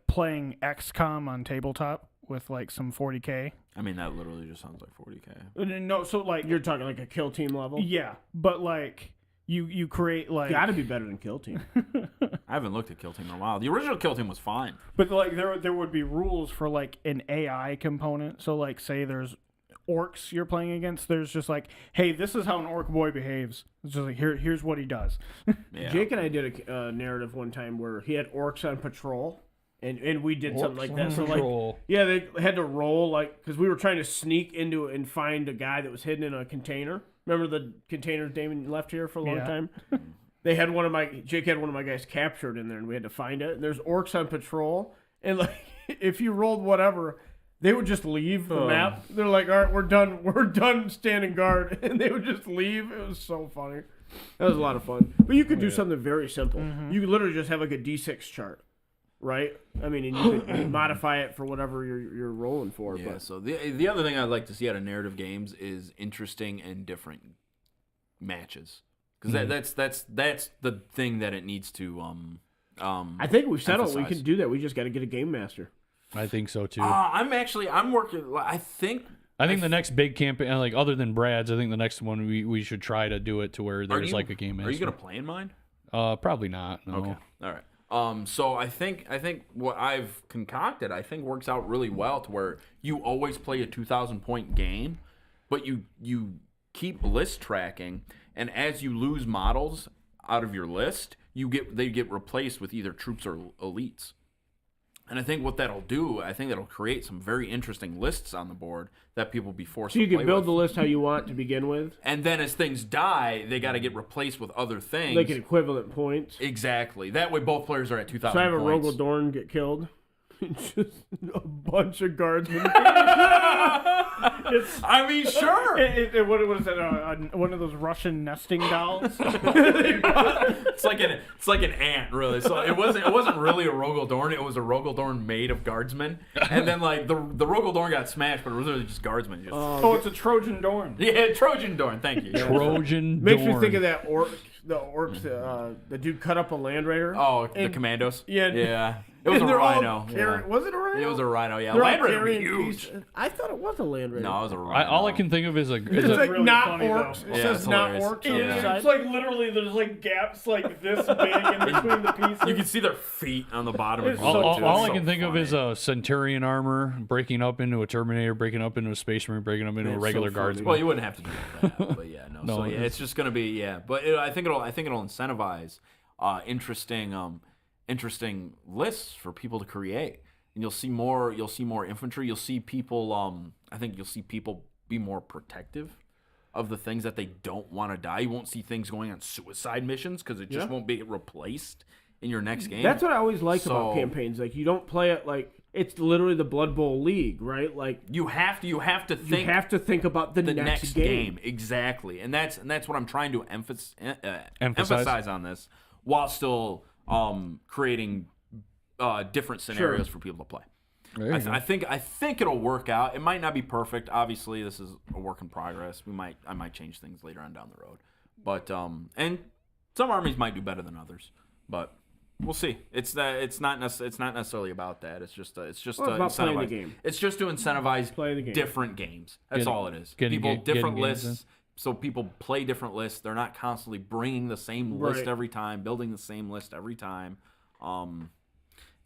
playing XCOM on tabletop with like some 40K. I mean, that literally just sounds like 40K. No, so like You're talking like a kill team level. yeah, but like you create like Got to be better than kill team. I haven't looked at kill team in a while. The original kill team was fine. But like there would be rules for like an AI component. So like say there's orcs you're playing against. There's just like, hey, this is how an orc boy behaves. It's just like here's what he does. Yeah. Jake and I did a narrative one time where he had orcs on patrol, and we did something like that. So like, yeah, they had to roll like because we were trying to sneak into it and find a guy that was hidden in a container. Remember the containers Damon left here for a long Yeah. time? Jake had one of my guys captured in there, and we had to find it. And there's orcs on patrol, and like if you rolled whatever, they would just leave the map. They're like, all right, we're done standing guard, and they would just leave. It was so funny. That was a lot of fun. But you could do something very simple. You could literally just have like a D6 chart, right? I mean, and you could modify it for whatever you're rolling for. Yeah. But So the other thing I'd like to see out of narrative games is interesting and different matches, because that's the thing that it needs to I think we've settled. We emphasize. can do that. We just got to get a game master. I think so too. I'm working. I think the next big campaign, like other than Brad's, I think the next one we should try to do it to where there's like a game master. Are you gonna play in mine? Probably not. No. Okay. All right. So I think what I've concocted works out really well to where you always play a 2,000 point game, but you keep list tracking, and as you lose models out of your list, they get replaced with either troops or elites. And I think what that'll do, that'll create some very interesting lists on the board that people will be forced So to you can play build with. the list how you want to begin with, And then as things die, they got to get replaced with other things. like an equivalent points. Exactly. That way both players are at 2,000 So I have a points. Rogel Dorn get killed. Just a bunch of guardsmen. I mean, sure. What is that? One of those Russian nesting dolls? It's like an ant, really. So it wasn't really a Rogaldorn. It was a Rogaldorn made of guardsmen. And then like the Rogaldorn got smashed, but it was really just guardsmen. Just, It's a Trojan Dorn. yeah, Trojan Dorn. Thank you. Trojan Makes me Dorn. think of that the orcs. The dude cut up a land raider. Oh, the And- commandos. Yeah. Yeah. It was a And they're all rhino. carrying- Was it a rhino? It was a rhino. Yeah, They're all Land Raider carrying huge. pieces. I thought it was a land raider. No, it was a rhino. All I can think of is a It's like really not funny, though. orcs. It Yeah, says it's not hilarious. orcs on Yeah. the side. It's like literally there's like gaps like this big in between the pieces. You can see their feet on the bottom. It's of so it, all too. all I It's can so think of is funny. a Centurion armor breaking up into a Terminator, breaking up into a Space Marine, breaking up into a That's regular so funny. Guardsman. Well, you wouldn't have to do that, but yeah, no. No, So yeah, it's- it's just gonna be but I think it'll incentivize interesting lists for people to create, and you'll see more infantry. You'll see people. I think you'll see people be more protective of the things that they don't want to die. You won't see things going on suicide missions because it just won't be replaced in your next game. That's what I always like about So- campaigns. Like you don't play it like it's literally the Blood Bowl League, right? Like you have to you think have to think about the next game. game. Exactly, and that's what I'm trying to Emphasize. emphasize on this, while still creating different scenarios for people to play. There you go. I think it'll work out. It might not be perfect. Obviously, this is a work in progress. I might change things later on down the road, but and some armies might do better than others, but we'll see. It's not necessarily about that. It's just Well, to it's about playing the incentivize. game. It's just to incentivize Play the game. different games. That's Getting- all it is. getting People ga- getting different games lists. So people play different lists. They're not constantly bringing the same list Right. every time, building the same list every time.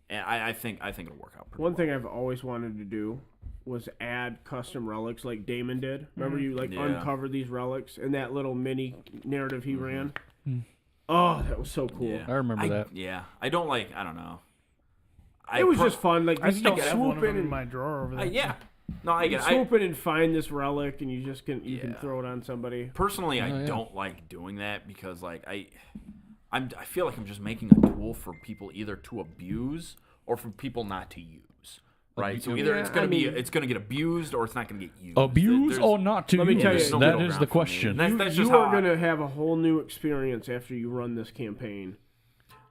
And I think it'll work out pretty One well. thing I've always wanted to do was add custom relics like Damon did. Remember you Yeah. uncovered these relics in that little mini narrative he ran? Oh, that was so cool. Yeah. I remember that. Yeah, I don't know. It was just fun. Like I you still can have one swoop of them in in and my drawer over there. yeah. No, I you get. swoop in and find this relic, and you just can can Yeah. throw it on somebody. Personally, I yeah. don't like doing that because like I feel like I'm just making a tool for people either to abuse or for people not to use. Right. So either Yeah, it's gonna I mean- it's gonna get abused or it's not gonna get used. Abuse There's- or not to Let me use? tell you, there's no That middle is ground the for me. question. And that's You just how are going to have a whole new experience after you run this campaign.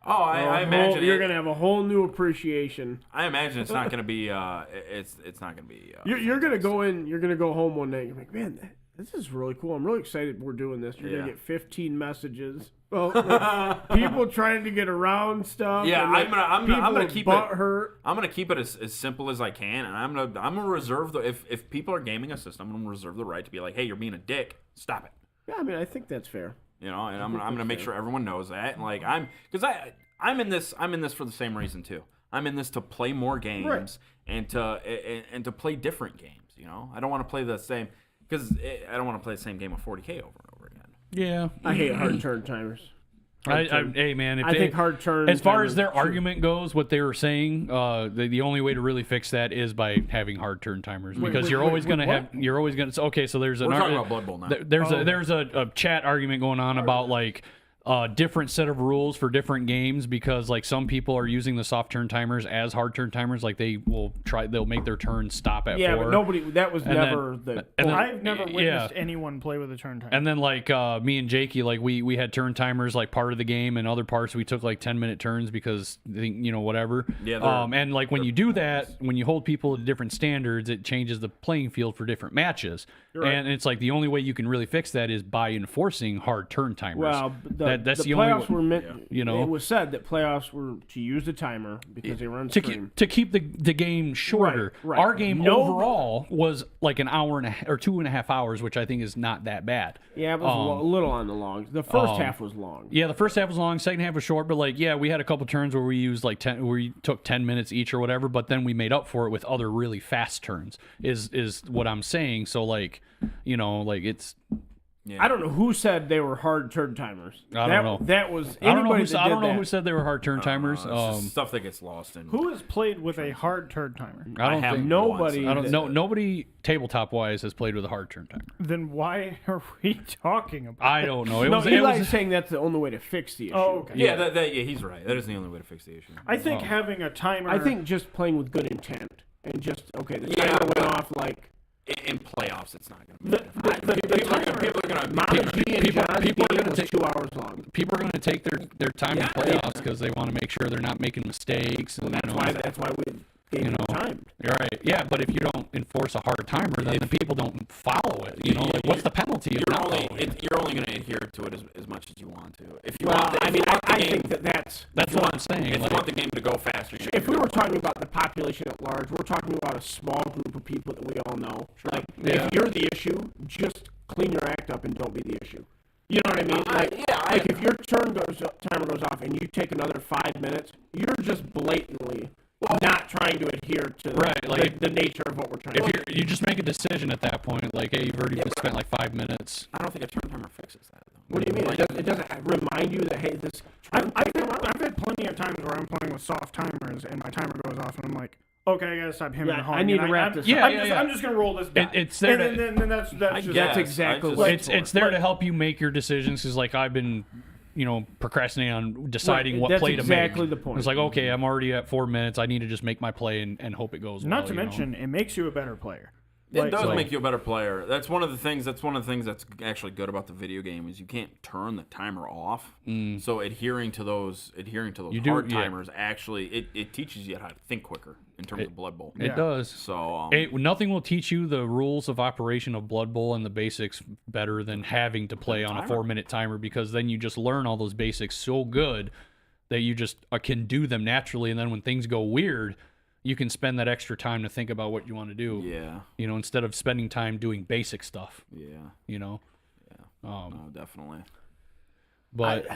I imagine you're going to have a whole new appreciation. I imagine it's not gonna be it's not gonna be You're going to go in. You're going to go home one night. You're like, man, this is really cool. I'm really excited we're doing this. You're going Yeah. to get 15 messages. Well, like, people trying to get around stuff. Yeah, and, like, I'm gonna people keep butt it. hurt. I'm gonna keep it as simple as I can, and I'm gonna reserve the if people are gaming a system, I'm gonna reserve the right to be like, hey, you're being a dick, stop it. Yeah, I mean, I think that's fair. You know, and I'm gonna make sure everyone knows that. And like I'm in this for the same reason too. I'm in this to play more games Right. and to play different games. You know, I don't want to play the same because I don't want to play the same game of 40K over and over again. Yeah. I hate hard turn timers. Hey man, if I think hard turn. as far as timers their should- argument goes, what they were saying, the only way to really fix that is by having hard turn timers because you're always gonna have okay. So there's an We're talking about Blood Bowl now. there's a chat argument going on about like different set of rules for different games because like some people are using the soft turn timers as hard turn timers, like they'll make their turn stop at Yeah, 4. but nobody. That was And never then- the. and then- I've never yeah. witnessed anyone play with a turn timer. And then like me and Jakey, like we had turn timers like part of the game, and other parts we took like 10-minute turns because whatever. Yeah, they're- and like when you do that, when you hold people to different standards, it changes the playing field for different matches. And it's like the only way you can really fix that is by enforcing hard turn timers. Well, that's the the only playoffs way, were meant. you know? it was said that playoffs were to use the timer because they were on to stream. keep the game shorter. Right. Our game No- overall was like an hour and a half or 2.5 hours, which I think is not that bad. Yeah, it was a little on the long. The first half was long. Yeah, the first half was long, second half was short, but like we had a couple turns where we used like 10 where we took 10 minutes each or whatever, but then we made up for it with other really fast turns. Is what I'm saying. So like, like Yeah. I don't know who said they were hard turn timers. I don't know. That was I don't know anybody who, that I don't did know that. who said they were hard turn timers. It's just stuff that gets lost in. Who has played with a hard turn timer? I don't haven't think nobody- once. I don't know. Nobody tabletop wise has played with a hard turn timer. Then why are we talking about I don't know. It No, was. Eli's saying that's the only way to fix the issue. Oh, okay. Yeah, yeah, he's right. That is the only way to fix the issue. I think having a timer. I think just playing with good intent and just the Yeah, timer went but- off like In playoffs, it's not going to be. people are going to take 2 hours long. People are going to take their time in playoffs because they want to make sure they're not making mistakes. And, That's why we game timed. You're right. Yeah, but if you don't enforce a hard timer, then the people don't follow it. You know, like what's the penalty of not following it? You're only going to adhere to it as much as you want to. If you Well, want, I mean, I think that's what I'm saying. If you Like, want the game to go faster, you if we were talking about the population at large, we're talking about a small group of people that we all know. Like, if you're the issue, just clean your act up and don't be the issue. You know what I mean? Like if your timer goes off and you take another 5 minutes, you're just blatantly not trying to adhere to the nature of what we're trying to do. if you just make a decision at that point, like, hey, you've already spent like 5 minutes. I don't think a turn timer fixes that. Though. What do you mean? It doesn't remind you that, hey, this... I've had plenty of times where I'm playing with soft timers and my timer goes off and I'm like, okay, I gotta stop him Yeah, and hauling. I need to wrap this up. I'm just gonna roll this back. It's there and to- then that's I just guess. That's exactly I what just- It's there to help you make your decisions. Because like I've been, procrastinating on deciding Right, what that's play to make. exactly the point. It's like, okay, I'm already at 4 minutes. I need to just make my play and hope it goes well. Not to mention, it makes you a better player. It does make you a better player. That's one of the things. That's actually good about the video game is you can't turn the timer off. So adhering to those hard timers actually it teaches you how to think quicker in terms of Blood Bowl. It does. So Nothing will teach you the rules of operation of Blood Bowl and the basics better than having to play on a 4-minute timer, because then you just learn all those basics so good that you just can do them naturally, and then when things go weird, you can spend that extra time to think about what you want to do. yeah, Instead of spending time doing basic stuff. yeah, no, definitely. But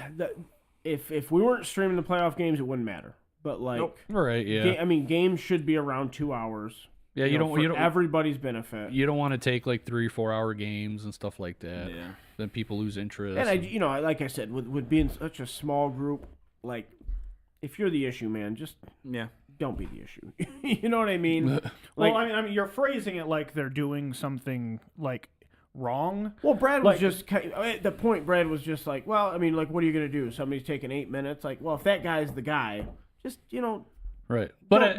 if we weren't streaming the playoff games, it wouldn't matter. But like, Nope. right, yeah. Games should be around 2 hours. Yeah, for everybody's benefit. You don't want to take like 3 or 4 hour games and stuff like that. Yeah. Then people lose interest. And like I said, with being such a small group, like if you're the issue, man, just don't be the issue. You know what I mean? Well, I mean, you're phrasing it like they're doing something like wrong. Well, Brad was just at the point. Brad was just like, well, I mean, like, what are you gonna do? Somebody's taking 8 minutes. Like, well, if that guy's the guy, just right. But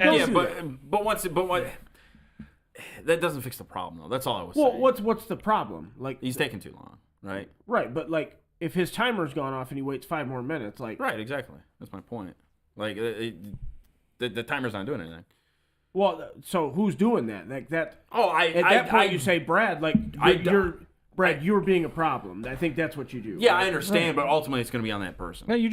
that doesn't fix the problem though. That's all I was well, saying. what's the problem? Like, He's taking too long, right? right, but like, if his timer's gone off and he waits 5 more minutes, like, Right, exactly. That's my point. Like the timer's not doing anything. well, so who's doing that? Like that. Oh, At that point, you say, Brad, like, you're being a problem. I think that's what you do. Yeah, I understand, but ultimately it's going to be on that person. Yeah, you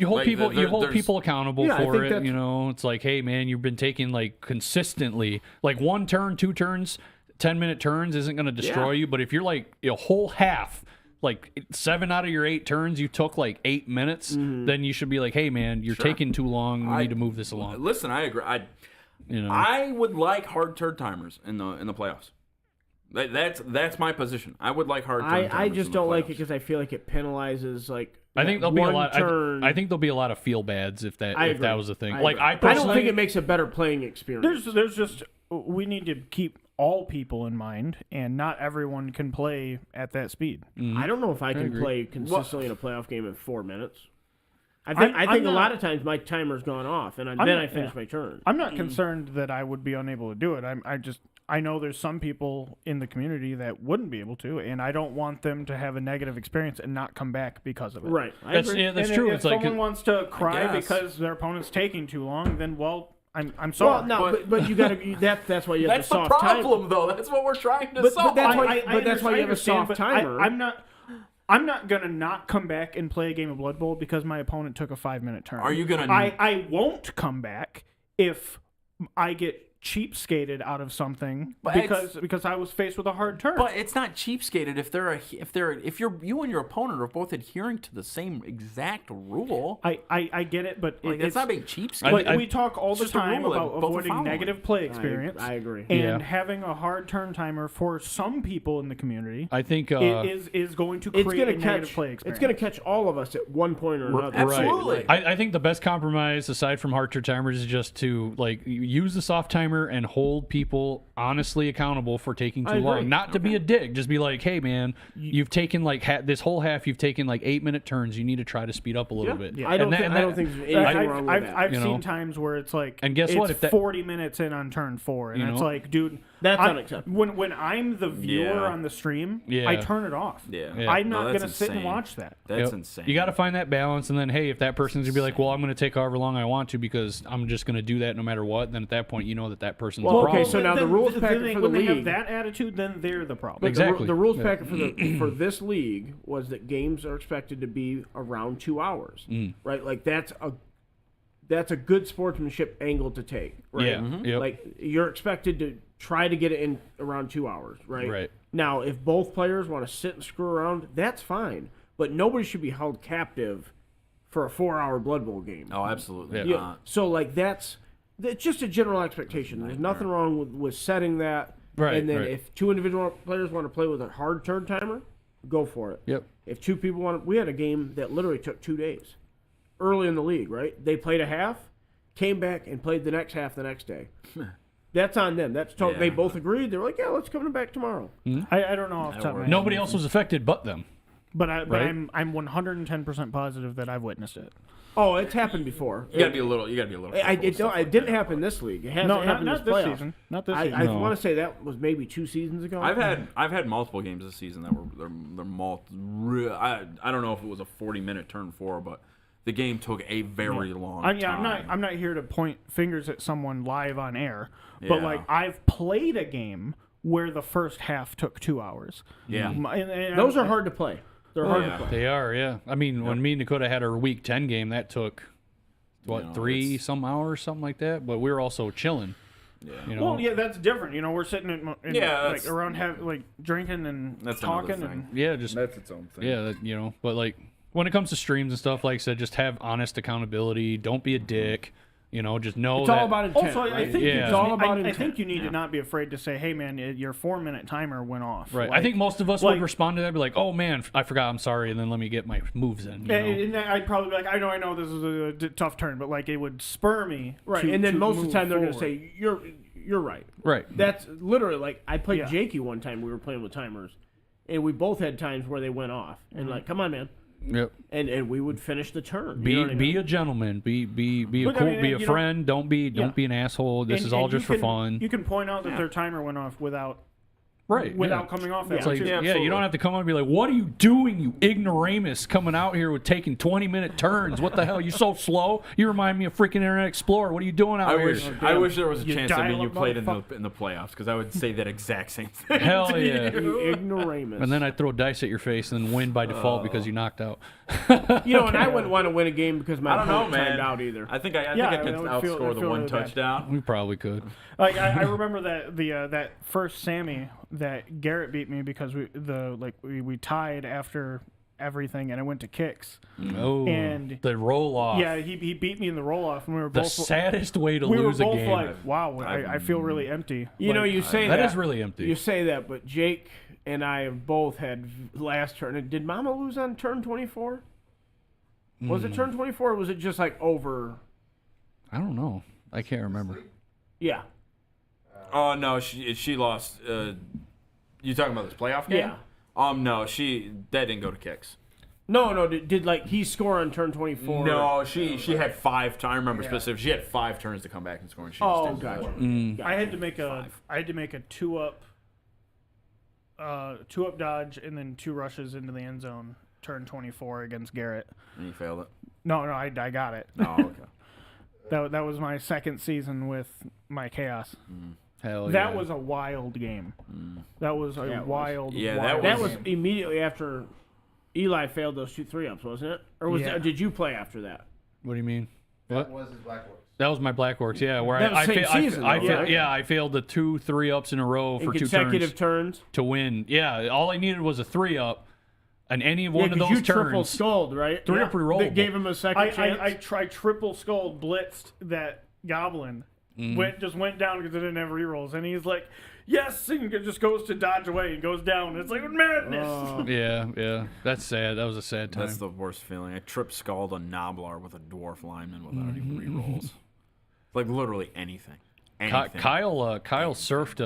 hold Like, people there's- people accountable Yeah, I for think it. that's- It's like, hey man, you've been taking like consistently like 1 turn, 2 turns, 10-minute turns isn't going to destroy you. But if you're like a whole half, like 7 out of your 8 turns, you took like 8 minutes, then you should be like, hey man, you're taking too long. We need to move this along. Listen, I agree. I would like hard turn timers in the playoffs. That's my position. I would like hard turn timers. I just in the don't like it playoffs. because I feel like it penalizes like. I think there'll be a lot. Turn. I think there'll be a lot of feel bads if that was the thing. I Like agree. I personally, don't think it makes a better playing experience. There's just we need to keep all people in mind, and not everyone can play at that speed. I don't know if I can agree. play consistently in a playoff game in 4 minutes. I I'm think a not- lot of times my timer's gone off, and then I finish my turn. I'm not concerned that I would be unable to do it. I know there's some people in the community that wouldn't be able to, and I don't want them to have a negative experience and not come back because of it. Right. that's And true. If It's like someone wants to cry guess. because their opponent's taking too long, then I'm sorry. Well, no, but you got to. That's why you have That's the the soft problem, though. That's what we're trying to But solve. that's why- I but that's why you have a understand, soft but timer. I'm not gonna not come back and play a game of Blood Bowl because my opponent took a 5-minute turn. Are you gonna? I won't come back if I get cheapskated out of something But because I was faced with a hard turn. But it's not cheapskated if you and your opponent are both adhering to the same exact rule. I get it, but It's not being cheapskated. But we talk all the just a time rule that about both are avoiding following. negative play experience. I agree. And Yeah. having a hard turn timer for some people in the community I think is going to create It's going a to negative catch. play experience. It's going to catch all of us at one point or another. Absolutely. I think the best compromise aside from hard turn timers is just to use the soft timer and hold people honestly accountable for taking too agree. long. Not to be a dick, just be like, hey man, you've taken this whole half, you've taken 8-minute turns. You need to try to speed up a little bit. I don't think there's anything wrong with that. I've You seen know? times where it's like, And guess it's what? If that- 40 minutes in on turn 4, and You it's know? like, dude, That's I- unacceptable. When I'm the viewer Yeah. on the stream, Yeah. I turn it off. Yeah. I'm No, not that's gonna sit and insane. watch that. That's Yep. insane. You got to find that balance, and then hey, if that person's gonna be like, well, I'm gonna take however long I want to because I'm just gonna do that no matter what, then at that point you know that person's Well, the okay, problem. so now the rules packet for the when they have league. that attitude, then they're the problem. But Exactly. The rules Yeah. packet for this league was that games are expected to be around 2 hours, right? Like that's a good sportsmanship angle to take, right? Yeah. Mhm. Yep. Like you're expected to try to get it in around 2 hours, right? Right. Now, if both players want to sit and screw around, that's fine. But nobody should be held captive for a 4-hour Blood Bowl game. Oh, absolutely Yeah. not. So like that's just a general expectation. There's nothing wrong with setting that. Right, And then right. if 2 individual players want to play with a hard turn timer, go for it. Yep. If 2 people want, we had a game that literally took 2 days, early in the league. Right? They played a half, came back and played the next half the next day. That's on them. That's Yeah. They both agreed. They were like, yeah, let's come back tomorrow. I don't know off the top of my head. Nobody else was affected but them. But Right? I'm 110% positive that I've witnessed it. Oh, it's happened before. You gotta be a little. careful with stuff It didn't happen this league. It hasn't No, happened not this this playoff. season. Not this I season. No. want to say that was maybe 2 seasons ago. I've had multiple games this season that were I don't know if it was a 40-minute turn 4, but the game took a very long time. I'm not here to point fingers at someone live on air, but Yeah. like I've played a game where the first half took 2 hours. Yeah. And Those are hard to play. They're hard yeah. to play. They are, yeah. I mean, when me and Dakota had our Week 10 game, that took, know, 3 it's- some hours, something like that. But we were also chilling. Yeah. You know? Well, yeah, that's different. You know, we're sitting in Yeah, like that's- around drinking and That's another talking thing. and Yeah, just That's its own thing. yeah, but like when it comes to streams and stuff, like I said, just have honest accountability. Don't be a dick. Just know It's that. all about intent. also, I right? think Yeah. it's all about I intent. think you need to not be afraid to say, "Hey, man, your 4-minute timer went off." Right. I Like, think most of us like- would respond to that, be like, "Oh man, I forgot. I'm sorry," and then let me get my moves in. You know? and I'd probably be like, I know this is a tough turn, but like it would spur me. Right, to- and then to most of the move time they're going to forward. say you're right. Right. That's literally like I played Yeah. Jakey one time. We were playing with timers, and we both had times where they went off, and like, come on, man, Yep. and we would finish the turn. Be You know what I mean? a gentleman. Be a Look, I cool. mean, be a you know- friend. Don't be an asshole. This And- is all and just you for can- fun. You can point out that their timer went off without Right. without yeah. coming off. It's that like, too. yeah, you absolutely. don't have to come up and be like, "What are you doing, you ignoramus, coming out here with taking 20-minute turns? What the hell? You're so slow. You remind me of freaking Internet Explorer. What are you doing out I here?" wish there was a You chance that me and you dial-up played in motherfucker. the playoffs because I would say that exact same thing. Hell to yeah. you. You ignoramus. And then I throw dice at your face and then win by default because you knocked out. and I wouldn't want to win a game because my I don't know, opponent man. timed out either. I think I Yeah, could that would feel- outscore that'd the feel one really bad. touchdown. We probably could. Like I remember that that first Sammy that Garrett beat me because we tied after everything and it went to kicks. Oh, And- the roll off. Yeah, he beat me in the roll off and we were The both saddest way to we were lose a both game. like, wow, I feel really empty. Like, You say that that is really empty. You say that, but Jake and I have both had last turn. Did Mama lose on turn 24? Was it turn 24 or was it just like over? I don't know. I can't remember. Yeah. Oh no, she lost. You talking about this playoff game? Yeah. No, that didn't go to kicks. No. Did like he score on turn 24? No, she had 5 turns. I remember specifically. She had 5 turns to come back and score. And she just Oh, didn't do gotcha. it. I had to make a 2-up dodge and then 2 rushes into the end zone. Turn 24 against Garrett. And you failed it. No, I got it. Oh, okay. That was my second season with my chaos. Hell yeah. That was a wild game. That was a wild. Yeah, wild That was game. immediately after Eli failed those 2 3-ups, wasn't it? Or was Yeah. did you play after that? What do you mean? That What? was his Black Horse. That was my Black Orcs, yeah. Where That was same season, though, right? I failed the 2 3-ups in a row In for 2 consecutive turns turns. to win. Yeah, all I needed was a 3-up, and any one of 'cause those you triple turns. skulled, right? 3-up rerollable. That gave him a second chance. I tried triple skull blitzed that goblin. Just went down because it didn't have rerolls, and he's like, "Yes!" and it just goes to dodge away and goes down. It's like madness. Yeah, that's sad. That was a sad time. That's the worst feeling. I trip scald a Noblar with a dwarf lineman without any rerolls. Like literally anything. Kyle surfed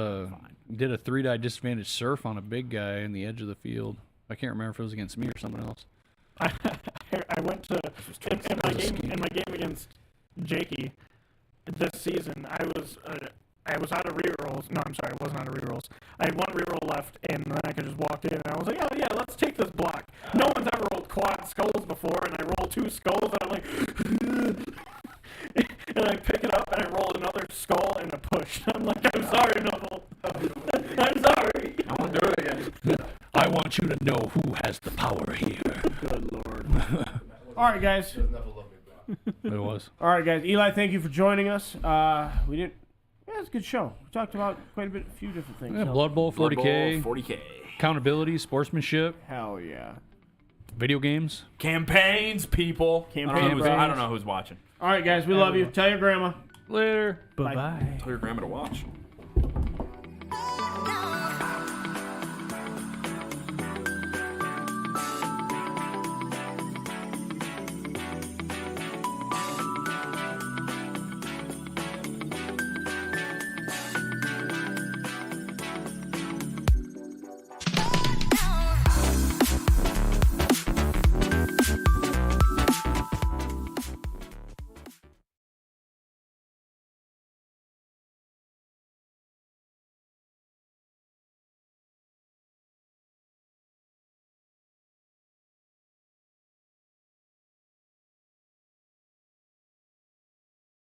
did a 3-die disadvantage surf on a big guy in the edge of the field. I can't remember if it was against me or someone else. I went to in my game against Jakey this season. I was out of rerolls. No, I'm sorry, it wasn't out of rerolls. I had 1 reroll left, and then I could just walk in, and I was like, "Oh yeah, let's take this block." No one's ever rolled quad skulls before, and I roll 2 skulls, and I'm like, and I pick it up, and I roll another skull and a push. I'm like, "I'm sorry, Noble. I'm sorry. I won't do it again. I want you to know who has the power here. Good Lord. All right, guys. It was. All right, guys. Eli, thank you for joining us. We didn't. Yeah, it's a good show. We talked about quite a few different things. Yeah, so- Blood Bowl, 40K, 40K. accountability, sportsmanship, Hell yeah. video games. Campaigns, people. Campaigns. I don't know who's watching. All right, guys. We love you. Tell your grandma. Later. Bye-bye. Tell your grandma to watch.